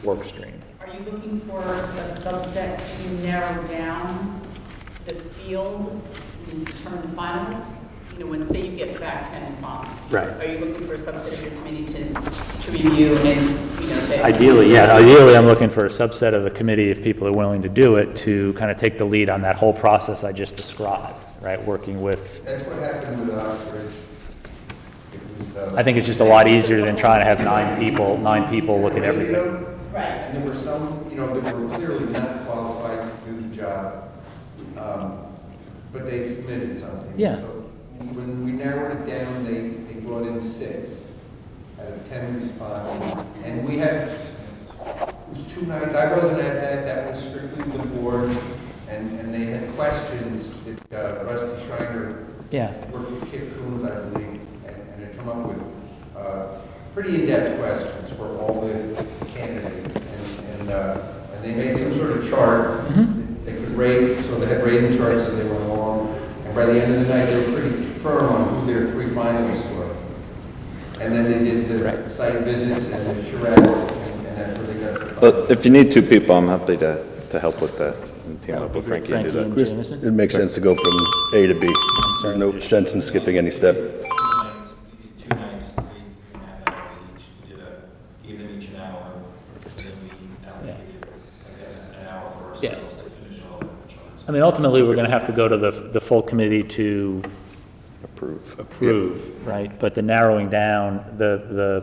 work stream. Are you looking for a subset to narrow down the field and determine the finalists? You know, when, say you get back 10 responses. Right. Are you looking for a subset of your committee to review and then, you know, say? Ideally, yeah. Ideally, I'm looking for a subset of the committee, if people are willing to do it, to kind of take the lead on that whole process I just described, right? Working with, That's what happened with Oxford. I think it's just a lot easier than trying to have nine people look at everything. Right. And there were some, that were clearly not qualified to do the job, but they submitted something. Yeah. So when we narrowed it down, they brought in 6 out of 10 responses. And we had, it was 2 nights, I wasn't at that was strictly the board, and they had questions that Rusty Schreiner worked with Kip Coons, I believe, and had come up with pretty in-depth questions for all the candidates. And they made some sort of chart they could rate, so they had rating charts as they went along. And by the end of the night, they were pretty firm on who their 3 finalists were. And then they did the site visits and the charrette, and that's where they got the But if you need 2 people, I'm happy to help with that and team up with Frankie and do that. Chris, it makes sense to go from A to B. There's no sense in skipping any step. 2 nights, 3.5 hours each. We gave them each an hour, and then we allocated an hour for ourselves to finish all the charts. I mean, ultimately, we're going to have to go to the full committee to approve, right? But the narrowing down, the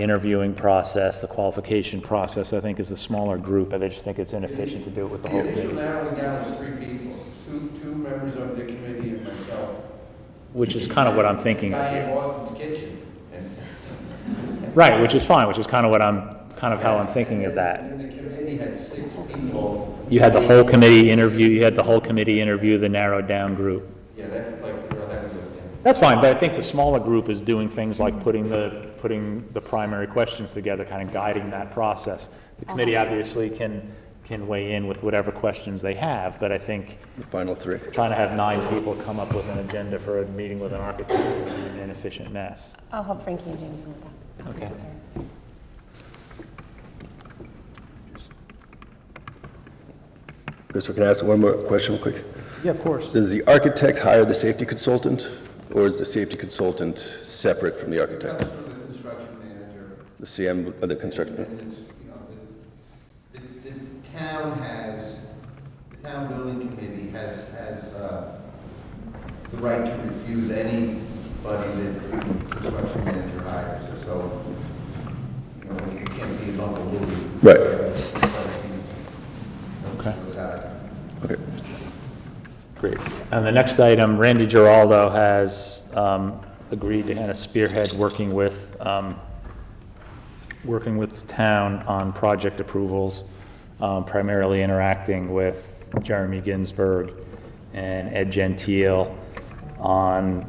interviewing process, the qualification process, I think is a smaller group. I just think it's inefficient to do it with the whole The initial committee. narrowing down was 3 people, two members of the committee and myself. Which is kind of what I'm thinking of Guy here. in Boston's kitchen. Right, which is fine, which is kind of how I'm thinking of that. And the committee had 6 people. You had the whole committee interview the narrowed down group. Yeah, that's like real heavy lifting. That's fine, but I think the smaller group is doing things like putting the primary questions together, kind of guiding that process. The committee obviously can weigh in with whatever questions they have, but I think The final 3. trying to have 9 people come up with an agenda for a meeting with an architect is going to be an inefficient mess. I'll help Frankie and James with that. Okay. Chris, can I ask one more question real quick? Yeah, of course. Does the architect hire the safety consultant, or is the safety consultant separate from the architect? Comes from the construction manager. The CM of the construction? And it's, the town building committee has the right to refuse anybody that the construction manager hires. So, it can't be a lump of wood. Right. Okay. Okay. Great. And the next item, Randy Giraldo has agreed to kind of spearhead working with the town on project approvals, primarily interacting with Jeremy Ginsberg and Ed Gentile on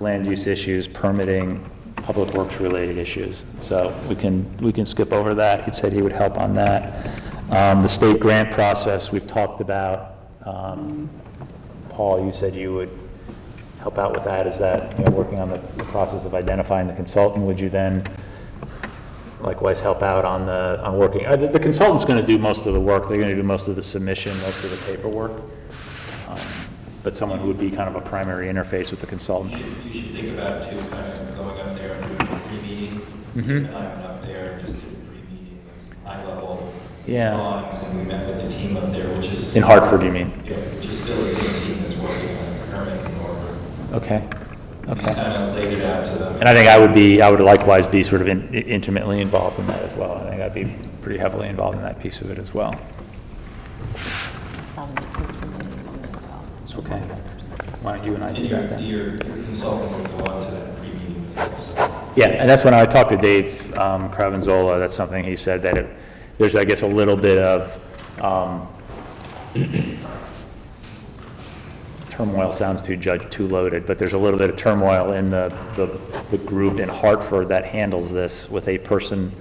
land use issues, permitting, public works related issues. So we can skip over that. He said he would help on that. The state grant process we've talked about. Paul, you said you would help out with that. Is that, working on the process of identifying the consultant? Would you then likewise help out on working? The consultant's going to do most of the work. They're going to do most of the submission, most of the paperwork. But someone who would be kind of a primary interface with the consultant. You should think about too, kind of going up there and doing a pre-meeting. And I went up there and just did a pre-meeting with high-level drawings, and we met with the team up there, which is... In Hartford, you mean? Yeah, which is still the same team that's working on the permit order. Okay. Just kind of laid it out to them. And I think I would likewise be sort of intimately involved in that as well. I think I'd be pretty heavily involved in that piece of it as well. Probably makes sense for me to be on it as well. Okay. Why don't you and I do that then? Your consultant will go on to that pre-meeting. So. Yeah, and that's when I talked to Dave Cravanzola. That's something he said that there's, I guess, a little bit of turmoil sounds too loaded, but there's a little bit of turmoil in the group in Hartford that handles this with a person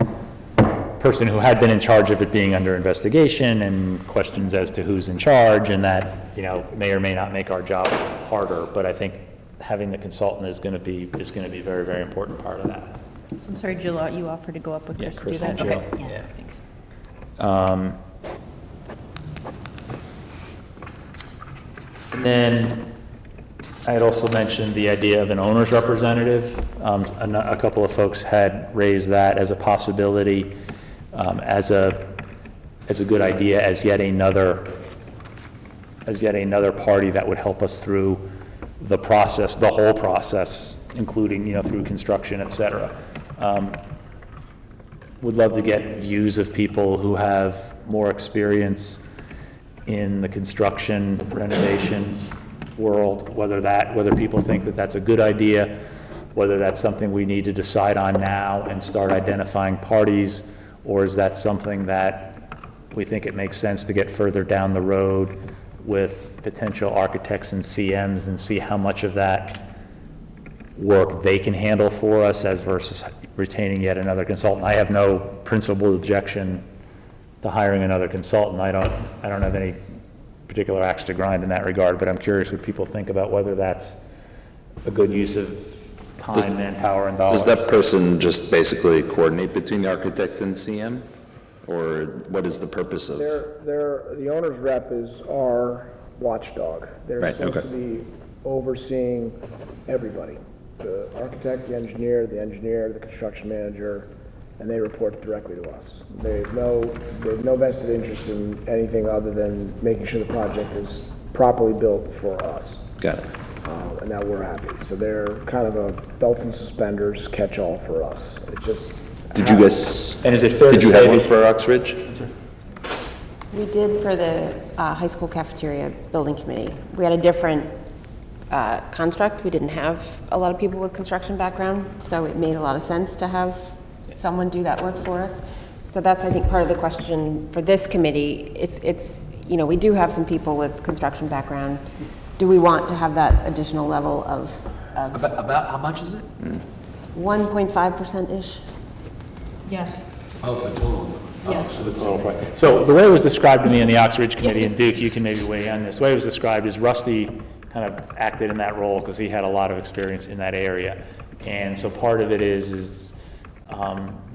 who had been in charge of it being under investigation and questions as to who's in charge, and that, you know, may or may not make our job harder, but I think having the consultant is going to be a very, very important part of that. So I'm sorry, Jill, you offered to go up with Yeah, Chris to do Chris and that? Jill. Okay. Yeah. Thanks. And then I had also mentioned the idea of an owner's representative. A couple of folks had raised that as a possibility, as a good idea, as yet another party that would help us through the process, the whole process, including, you know, through construction, et cetera. Would love to get views of people who have more experience in the construction renovation world, whether people think that that's a good idea, whether that's something we need to decide on now and start identifying parties, or is that something that we think it makes sense to get further down the road with potential architects and CMs and see how much of that work they can handle for us as versus retaining yet another consultant. I have no principal objection to hiring another consultant. I don't have any particular axe to grind in that regard, but I'm curious what people think about whether that's a good use of time, manpower, and dollars. Does that person just basically coordinate between the architect and CM? Or what is the purpose of? The owner's rep is our watchdog. They're Right, supposed okay. to be overseeing everybody. The architect, the engineer, the construction manager, and they report directly to us. They have no vested interest in anything other than making sure the project is properly built for us. Got it. And that we're happy. So they're kind of a belts and suspenders catch-all for us. It's just. Did you guys, And is it fair to did you say have one that- for Oxbridge? We did for the high school cafeteria building committee. We had a different construct. We didn't have a lot of people with construction background, so it made a lot of sense to have someone do that work for us. So that's, I think, part of the question for this committee. It's you know, we do have some people with construction background. Do we want to have that additional level of About how much is it? 1.5%-ish? Yes. Oh, the total. Yes. So the way it was described to me in the Oxbridge Committee, and Duke, you can maybe weigh in on this, the way it was described is Rusty kind of acted in that role because he had a lot of experience in that area. And so part of it is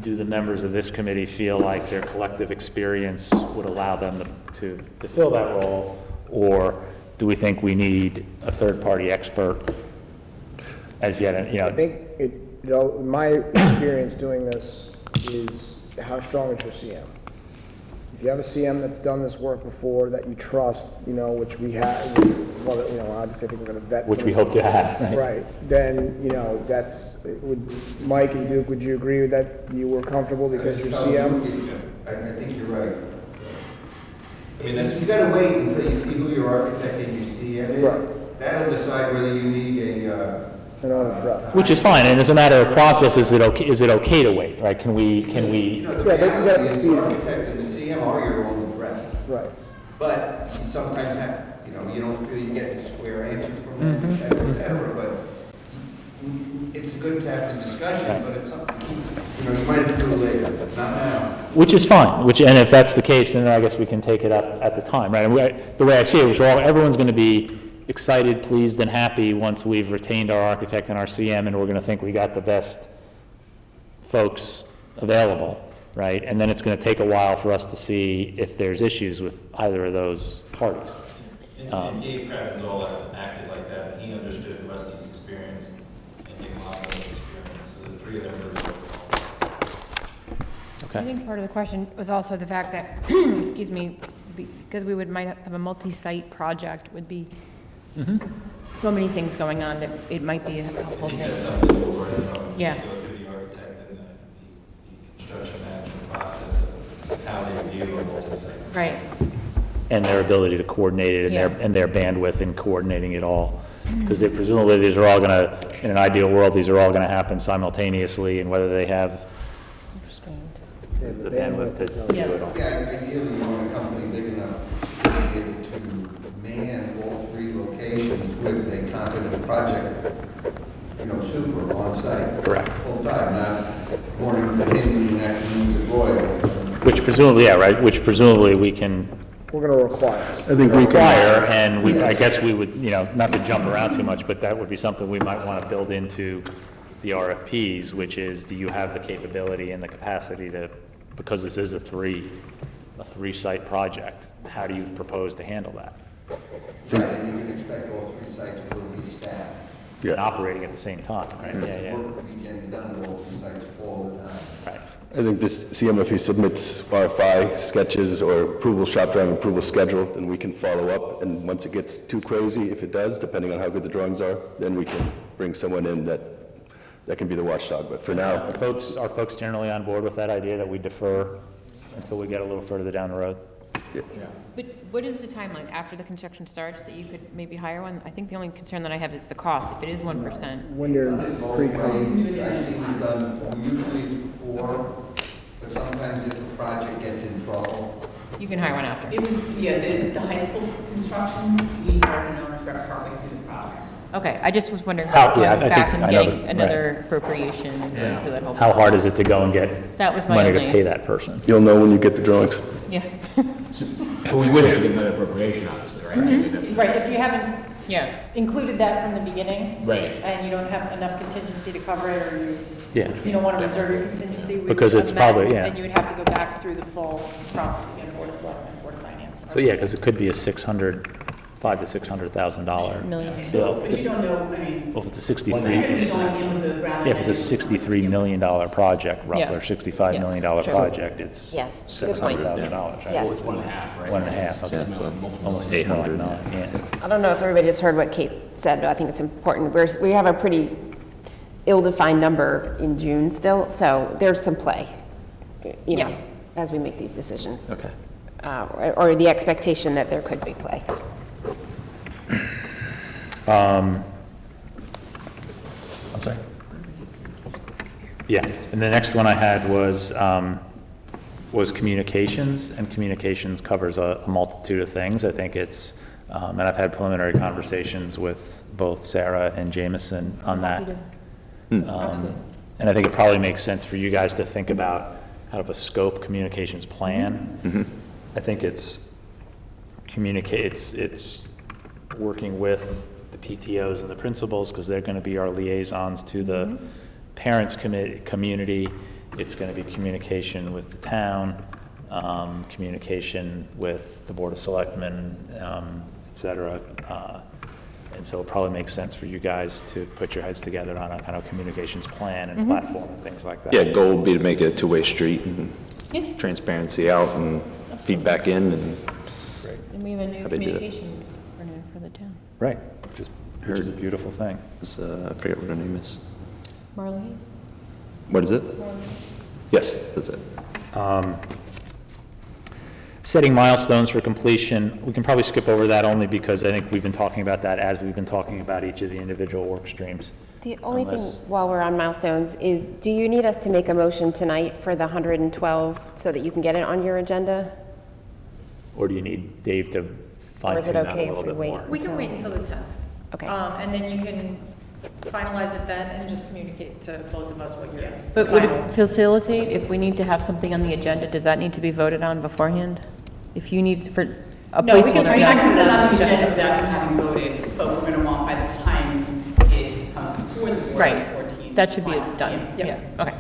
do the members of this committee feel like their collective experience would allow them to fill that role? Or do we think we need a third-party expert as yet, you I know? think my experience doing this is how strong is your CM? If you have a CM that's done this work before that you trust, you know, which we have, well, you know, obviously I think we're going to vet. Which we hope to have, right? Right, then, you know, Mike and Duke, would you agree with that? You were comfortable because your CM? I think you're right. I mean, that's, You gotta wait until you see who your architect and your CM is. Right. That'll decide whether you need a, An owner's rep. Which is fine, and as a matter of process, is it okay to wait, right? Can we, you know, the Yeah, they can get reality up to is speed. the architect and the CM are your own rep. Right. But you sometimes have, you know, you don't feel you get a square answer from them, et cetera, but it's good to have the discussion, but it's something, you know, you might have to do it later, but not now. which is fine, and if that's the case, then I guess we can take it up at the time, right? And the way I see it is everyone's going to be excited, pleased, and happy once we've retained our architect and our CM, and we're going to think we got the best folks available, right? And then it's going to take a while for us to see if there's issues with either of those parties. and Dave Kraft is all acted like that, and he understood Rusty's experience and Nick Lawson's experience, so the three of them really worked. I Okay. think part of the question was also the fact that, excuse me, because we might have a multi-site project, would be so many things going on that it might be a helpful I think that's thing. something to work on. Yeah. Go through the architect and the construction management process of how they view a multi-site. Right. And their ability to coordinate it, and their bandwidth in coordinating it all. Because presumably these are all going to, in an ideal world, these are all going to happen simultaneously, and whether they have the bandwidth to do it all. Yeah, ideally, you want a company big enough to be able to man all three locations project, super on site. Correct. Full time, not mornings at Hinton and afternoons at Royal. Which presumably, yeah, right, which presumably we can We're gonna require. I think we can, require, and I guess we would, not to jump around too much, but that would be something we might want to build into the RFPs, which is, do you have the capability and the capacity to, because this is a three-site project, how do you propose to handle that? Right, and you can expect all 3 sites will be staffed. And operating at the same time, right? Yeah. Work can be getting done at all 3 sites all the time. Right. I think this CMFE submits RFI sketches or approval, shop drawing approval schedule, then we can follow up. And once it gets too crazy, if it does, depending on how good the drawings are, then we can bring someone in that can be the watchdog. But for now, Are folks generally on board with that idea that we defer until we get a little further down the road? But what is the timeline after the construction starts that you could maybe hire one? I think the only concern that I have is the cost, if it is 1%. When you're pre-con. I've seen it done, usually it's before, but sometimes if the project gets in trouble, You can hire one after. It was, the high school construction, we hired an owner's rep partway through the project. Okay, I just was wondering How- about yeah, going I back think and I know getting the- another appropriation and going through that whole. How hard is it to go and get That was my money to only- pay that person? you'll know when you get the drawings. Yeah, But we would have to get another appropriation, obviously, right? So we'd have to- Right, if you haven't yeah. included that from the beginning. Right. And you don't have enough contingency to cover it, or Yeah. you don't want to reserve your contingency. we Because would it's amend, probably, yeah. Then you would have to go back through the full process again, Board of Selectmen, Board of Finance. So, yeah, because it could be a $500,000 to $600,000 Million. bill. But you don't know, I mean, Well, if it's a you're 63, going to be going in with a rather. yeah, if it's a $63 million project, roughly, Yeah. or $65 Yeah, million sure. project, it's Yes, good point. $600,000, right? Yes. 1.5, right? 1.5, okay, so almost 800, yeah. I don't know if everybody just heard what Kate said, but I think it's important. We have a pretty ill-defined number in June still, so there's some play, as we make these decisions. Okay. Or the expectation that there could be play. I'm sorry? Yeah, and the next one I had was communications, and communications covers a multitude of things. I think it's, and I've had preliminary conversations with both Sarah and Jameson on that. And I think it probably makes sense for you guys to think about kind of a scope communications plan. I think it's working with the PTOs and the principals, because they're going to be our liaisons to the parents community. It's going to be communication with the town, communication with the Board of Selectmen, et cetera. And so it probably makes sense for you guys to put your heads together on a kind of communications plan and platform and things like that. Yeah, goal would be to make it a two-way street and transparency out and feedback in and. And we have a new How they do that. communications coordinator for the town. Right, which is a beautiful thing. I forget what her name is. Marla Hayes? What is it? Yes, that's it. Setting milestones for completion, we can probably skip over that only because I think we've been talking about that as we've been talking about each of the individual work streams. The only thing, Unless- while we're on milestones, is do you need us to make a motion tonight for the 112 so that you can get it on your agenda? Or do you need Dave to fine Or is it tune that a okay if little we bit wait? more? We can wait until the 10th. Okay. And then you can finalize it then and just communicate to both of us what you're. But would it facilitate, if we need to have something on the agenda, does that need to be voted on beforehand? If you need for a No, we can, placeholder. I mean, I can put it on the agenda without you having voted, but we're going to want by the time it comes before the board, Right. the 14th. That should be final. done, Yeah. yeah, okay.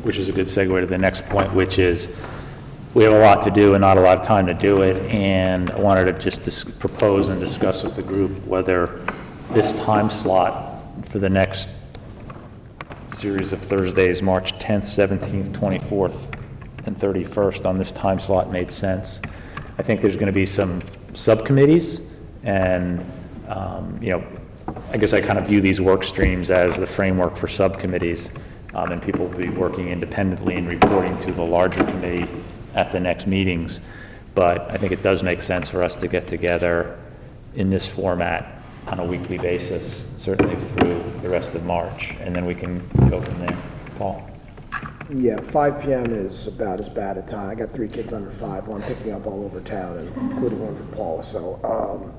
Which is a good segue to the next point, which is we have a lot to do and not a lot of time to do it, and I wanted to just propose and discuss with the group whether this time slot for the next series of Thursdays, March 10th, 17th, 24th, and 31st, on this time slot made sense. I think there's going to be some subcommittees, and, I guess I kind of view these work streams as the framework for subcommittees, and people will be working independently and reporting to the larger committee at the next meetings. But I think it does make sense for us to get together in this format on a weekly basis, certainly through the rest of March, and then we can go from there. Paul? Yeah, 5 PM is about as bad a time. I got 3 kids under 5 who I'm picking up all over town, including one for Paula, so,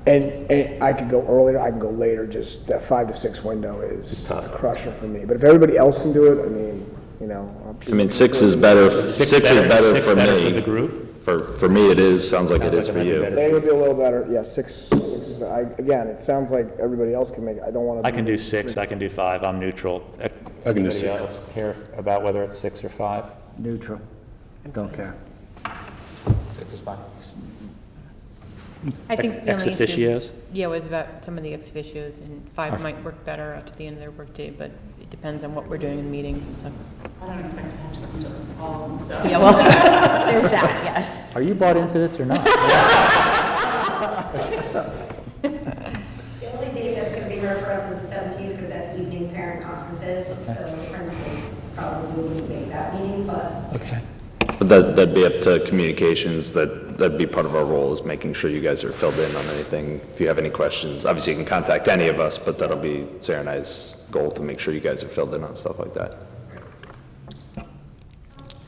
and I could go earlier, I can go later, just that 5 to 6 window is a crusher for me. But if everybody else can do it, I mean, you know. I mean, 6 is better, 6 is better Six for better me. for the group? For me, it is, sounds like it is for you. They would be a little better, yeah, 6 is, again, it sounds like everybody else can make it, I don't want to. I can do 6, I can do 5, I'm neutral. I can do Anybody 6. else care about whether it's 6 or 5? Neutral. Don't care. 6 is fine. I think the Ex only issue, officios? yeah, was about some of the ex officios, and 5 might work better at the end of their workday, but it depends on what we're doing in meetings and stuff. I don't expect to have to come to all of them, so. Yeah, well, there's that, yes. Are you bought into this or not? The only day that's going to be hard for us is the 17th, because that's evening parent conferences, so the principals probably wouldn't make that meeting, but Okay. But that'd be up to communications, that'd be part of our role, is making sure you guys are filled in on anything. If you have any questions, obviously you can contact any of us, but that'll be Sarah and I's goal, to make sure you guys are filled in on stuff like that.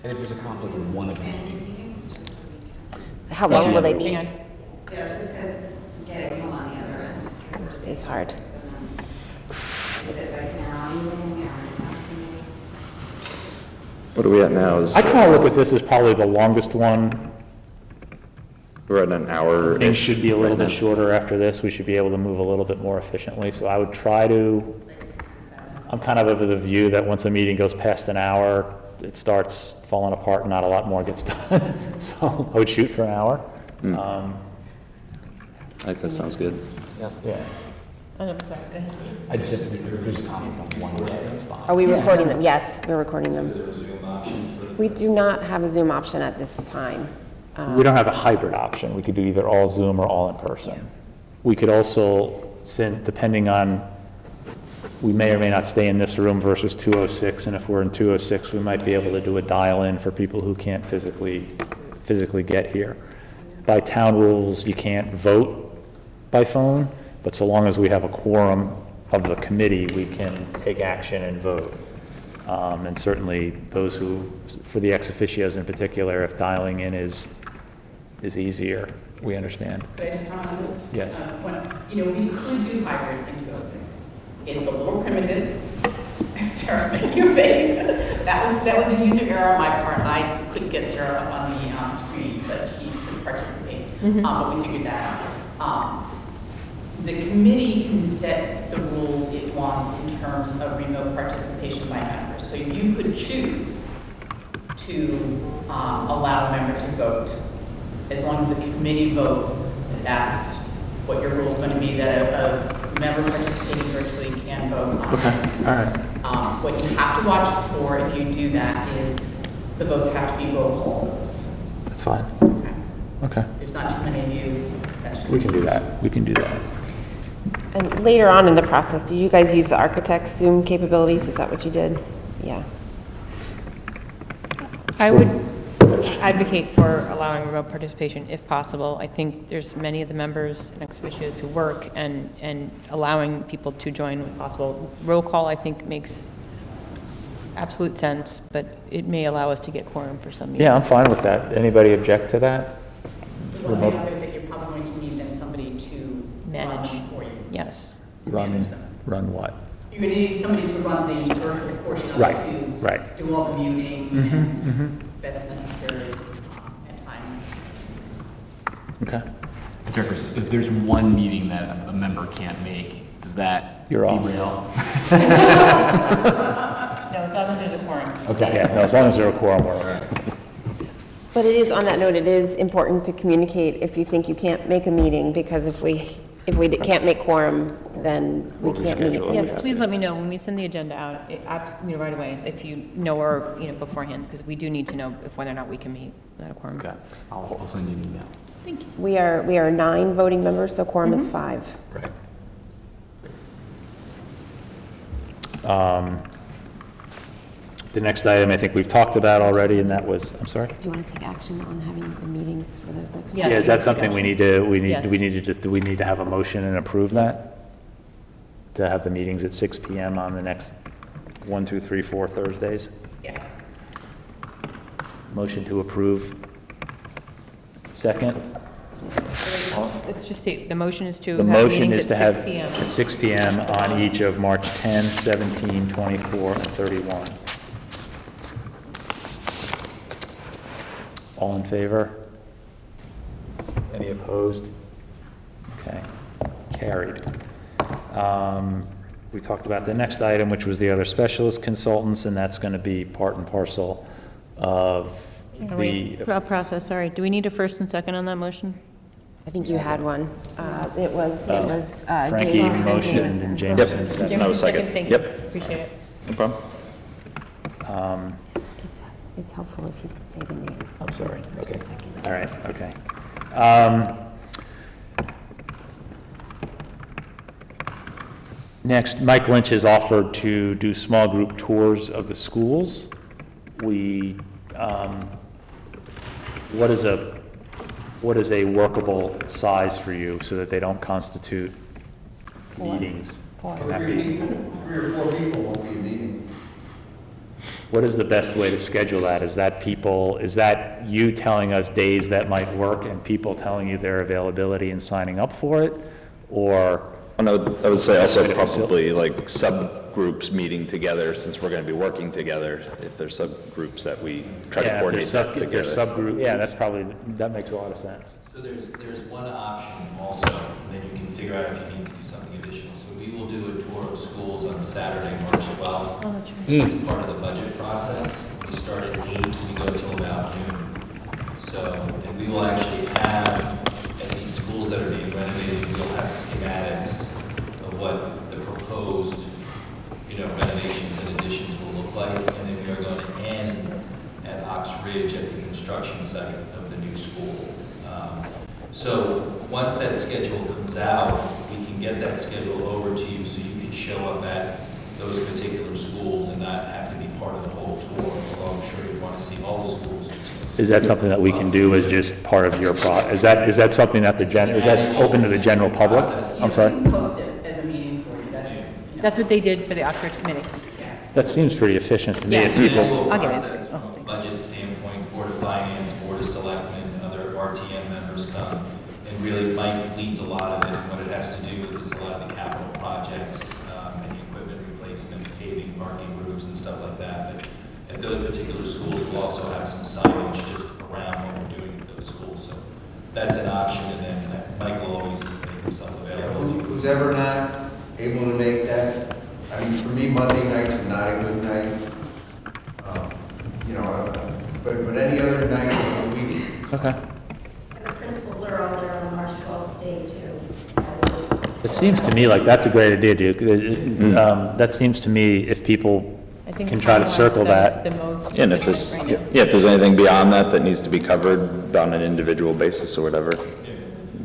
And if there's a conflict with one of the meetings, How long will they Hang be? on. Yeah, just because getting them on the other end. It's hard. Is it like now, evening, or What are we at now? I kind of look at this as probably the longest one. We're at an hour. Things should be a little bit shorter after this. We should be able to move a little bit more efficiently. So I would try to, I'm kind of of the view that once a meeting goes past an hour, it starts falling apart and not a lot more gets done. So I would shoot for an hour. I think that sounds good. Yeah. I'm sorry. I just said if there's a conflict on one day, that's fine. Are we recording them? Yes, we're recording Is them. there a Zoom option for? We do not have a Zoom option at this time. We don't have a hybrid option. We could do either all Zoom or all in person. We could also send, depending on, we may or may not stay in this room versus 206, and if we're in 206, we might be able to do a dial-in for people who can't physically get here. By town rules, you can't vote by phone, but so long as we have a quorum of the committee, we can take action and vote. And certainly those who, for the ex officios in particular, if dialing in is easier, we understand. Could I just comment on this? Yes. You know, we could do hybrid in 206. It's a little primitive. Sarah's making a face. That was a user error on my part. I couldn't get Sarah up on the screen, but she could participate. But we figured that out. The committee can set the rules it wants in terms of remote participation by members. So you could choose to allow a member to vote. As long as the committee votes, that's what your rule is going to be, that a member participating virtually can vote on this. All right. What you have to watch for if you do that is the votes have to be roll call votes. That's fine. Okay. There's not too many of you. We can do that. We can do that. And later on in the process, did you guys use the architect's Zoom capabilities? Is that what you did? Yeah. I would advocate for allowing remote participation if possible. I think there's many of the members and ex officios who work, and allowing people to join when possible. Roll call, I think, makes absolute sense, but it may allow us to get quorum for some meetings. Yeah, I'm fine with that. Anybody object to that? The one thing I said that you're probably going to need then somebody to Manage. run for you. Yes. Run what? You're going to need somebody to run the virtual portion of Right, it, to right. do all the muting, and that's necessary at times. Okay. If there's one meeting that a member can't make, does that You're off. derail? No, as long as there's a quorum. Okay. Yeah, no, as long as they're a quorum, we're all right. But it is, on that note, it is important to communicate if you think you can't make a meeting, because if we can't make quorum, then we can't meet. Yes, please let me know when we send the agenda out, right away, if you know, or, beforehand, because we do need to know whether or not we can meet without a quorum. Okay, I'll send you an email. Thank you. We are 9 voting members, so quorum is 5. Right. The next item I think we've talked about already, and that was, I'm sorry? Do you want to take action on having the meetings for those next Yeah. Yeah, is that something we need to, Yes. do we need to have a motion and approve that? To have the meetings at 6 PM on the next? 1, 2, 3, 4 Thursdays. Yes. Motion to approve. Second. Let's just see, the motion is to The have motion meetings is to at have 6 PM. at 6 PM on each of March 10, 17, 24, and 31. All in favor? Any opposed? Okay, carried. We talked about the next item, which was the other specialist consultants, and that's going to be part and parcel of the... Process, sorry. Do we need a first and second on that motion? I think you had one. It was Frankie Jason and motioned Jameson. and Jameson Yep. seconded. No, second. Thank you. Yep. Appreciate it. No problem. It's helpful if you could say the name. I'm sorry, okay. All right, okay. Next, Mike Lynch has offered to do small group tours of the schools. We, what is a workable size for you so that they don't constitute meetings? Can that be? 3 or 4 people won't be a meeting. What is the best way to schedule that? Is that you telling us days that might work and people telling you their availability and signing up for it? Or? I would say also probably like subgroups meeting together, since we're going to be working together, if there's subgroups that we try to coordinate that If there's together. subgroup, that makes a lot of sense. So there's one option also, and then you can figure out if you need to do something additional. So we will do a tour of schools on Saturday, March 12th. Oh, that's right. As part of the budget process. We start at 8, we go till about noon. So, and we will actually have, at these schools that are being renovated, we'll have schematics of what the proposed, renovations and additions will look like. And then we are going to end at Ox Ridge at the construction site of the new school. So once that schedule comes out, we can get that schedule over to you so you can show up at those particular schools and not have to be part of the whole tour, although I'm sure you want to see all the schools. Is that something that we can do as just part of your is that something that is that open to the general public? I'm sorry? Post it as a meeting for you, That's what they did for the Oxford Committee. That seems pretty efficient to me. Yeah. If people, I'll get it. Process From a budget standpoint, Board of Finance, Board of Selectmen, other RTM members come, and really Mike leads a lot of it. What it has to do with is a lot of the capital projects, and the equipment replacement, paving, marking roofs and stuff like that. But at those particular schools, we'll also have some signage just around what we're doing at those schools. So that's an option, and then Mike will always make himself available. Who's ever not able to make that, I mean, for me, Monday nights are not a good night. But any other night of the week. okay. And the principals are all there on the March 12th day too. It seems to me like that's a great idea, Duke. That seems to me if people I think can try to circle that's that. the most And if there's, efficient right now. if there's anything beyond that needs to be covered on an individual basis or whatever.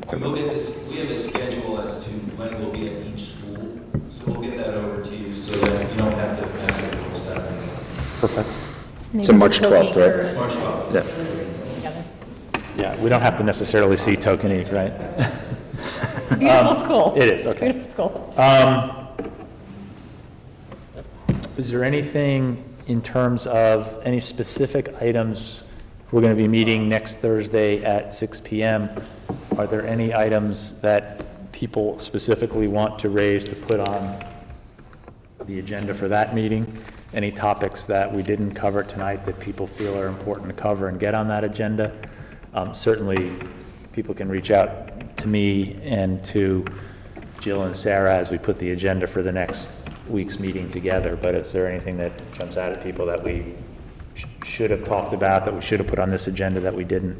And we'll get this, we have a schedule as to when we'll be at each school, so we'll get that over to you so that you don't have to mess up the whole stuff. Perfect. So March 12th, right? March 12th. Yeah. Together. Yeah, we don't have to necessarily see Tokenique, right? It's a beautiful school. It is, It's a okay. beautiful school. Is there anything in terms of any specific items? We're going to be meeting next Thursday at 6 PM. Are there any items that people specifically want to raise to put on the agenda for that meeting? Any topics that we didn't cover tonight that people feel are important to cover and get on that agenda? Certainly, people can reach out to me and to Jill and Sarah as we put the agenda for the next week's meeting together, but is there anything that jumps out at people that we should have talked about, that we should have put on this agenda that we didn't?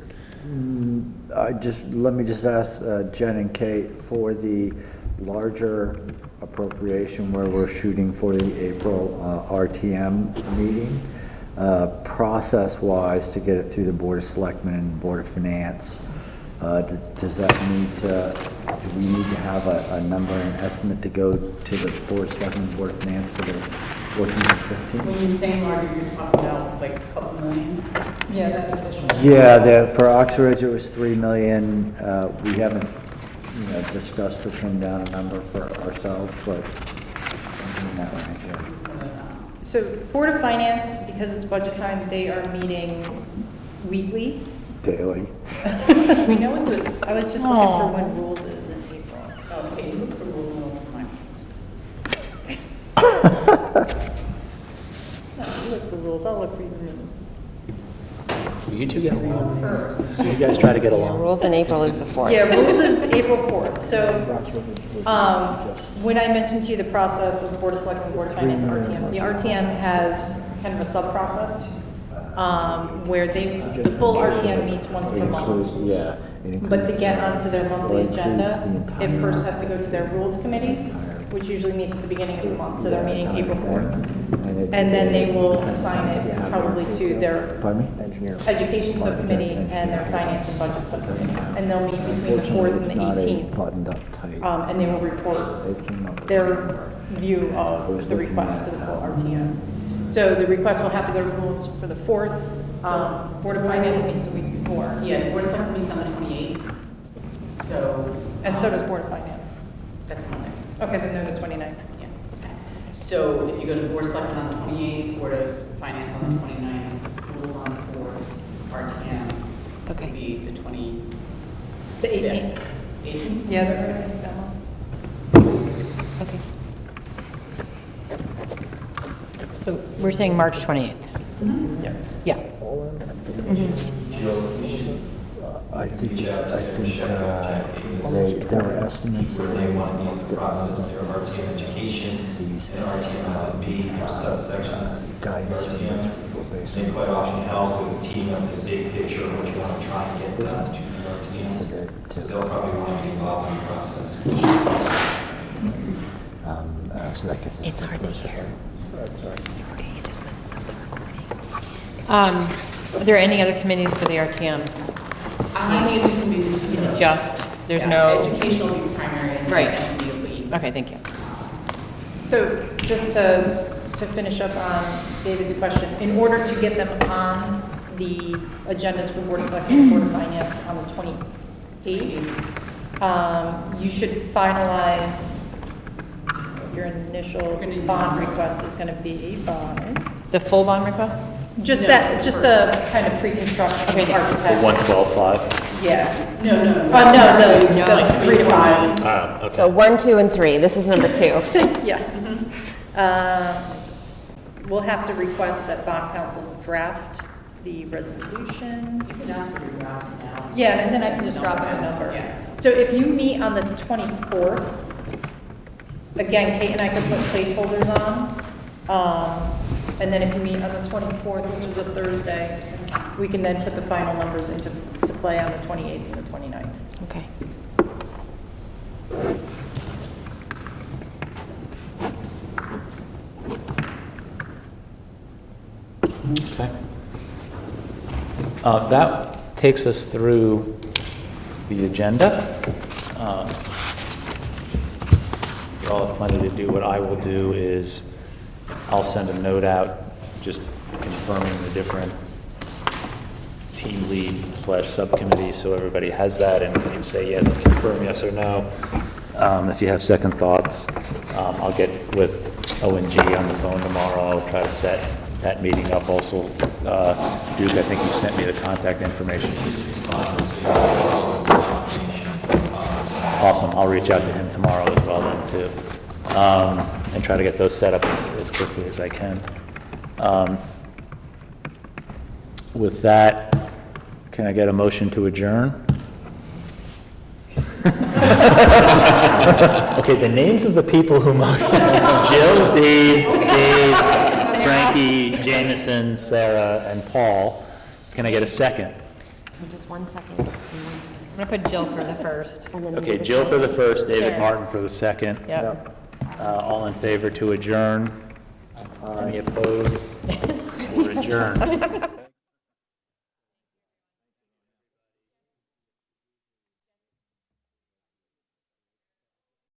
Let me just ask Jen and Kate for the larger appropriation where we're shooting for the April RTM meeting, process-wise to get it through the Board of Selectmen and Board of Finance. Does that need to, do we need to have a number and estimate to go to the Board of Selectmen and Board of Finance for the 14 and 15? When you're saying larger, you're talking about like a couple million? Yeah, that's additional. Yeah, for Oxford, it was 3 million. We haven't, discussed or pinned down a number for ourselves, but something in that range, yeah. So Board of Finance, because it's budget time, they are meeting weekly. Daily. We know what I was just looking for when rules is in April. Okay, you look for rules and rules for mine. You look for rules, I'll look for your minutes. You two get along. You guys try to get along. Rules in April is the 4th. Yeah, rules is April 4th. So when I mentioned to you the process of Board of Selectmen, Board of Finance, RTM, the RTM has kind of a sub-process where the full RTM meets once per month. Yeah. But to get onto their monthly agenda, it first has to go to their Rules Committee, which usually meets at the beginning of the month, so they're meeting April 4th. And then they will assign it probably to their Education Subcommittee and their Finance and Budget Subcommittee. And they'll meet between the 4th and the 18th. And they will report their view of the request to the full RTM. So the request will have to go to Rules for the 4th. Board of Finance meets the week before. Yeah, Board of Selectmen meets on the 28th, so. And so does Board of Finance. That's Monday. Okay, then they're the 29th. Yeah. So if you go to Board of Selectmen on the 28th, Board of Finance on the 29th, rules on the 4th, RTM Okay. would be the 20. The 18th. 18th? Yeah, they're going to meet that one. Okay. So we're saying March 28th? Yeah. Yeah. I think there were estimates. They want to be in the process, their RTM education and RTM LB, their subsections, RTM. They quite often help with teaming up the big picture of what you want to try and get done to the RTM. They'll probably want to be involved in the process. So that gets us. It's hard to hear. Are there any other committees for the RTM? I think it's just going to be the two of those. Just, there's Yeah, no, Education will be primary and Right. then be a lead. okay, thank you. So just to finish up on David's question, in order to get them on the agendas for Board of Selectmen and Board of Finance on the 28th, you should finalize your initial bond request is going to be by, The full bond request? just the kind of pre-construction architect. 112.5. Yeah. No. No, the 3 to 5. Okay. So 1, 2, and 3. This is number 2. Yeah. We'll have to request that bond council draft the resolution. You can ask for your draft now. Yeah, and then I can just drop in a number. Yeah. So if you meet on the 24th, again, Kate and I can put placeholders on. And then if you meet on the 24th, which is a Thursday, we can then put the final numbers into play on the 28th and the 29th. Okay. Okay. That takes us through the agenda. You all have plenty to do. What I will do is I'll send a note out just confirming the different team lead / subcommittees, so everybody has that and can say yes and confirm yes or no. If you have second thoughts, I'll get with ONG on the phone tomorrow. I'll try to set that meeting up. Also, Duke, I think you sent me the contact information. Awesome. I'll reach out to him tomorrow as well then too, and try to get those set up as quickly as I can. With that, can I get a motion to adjourn? Okay, the names of the people who Jill, Dave, Frankie, Jameson, Sarah, and Paul. Can I get a second? So just 1 second. I'm going to put Jill for the first. Okay, Jill for the first, David Sarah. Martin for the second. Yep. All in favor to adjourn? Any opposed? We're adjourned.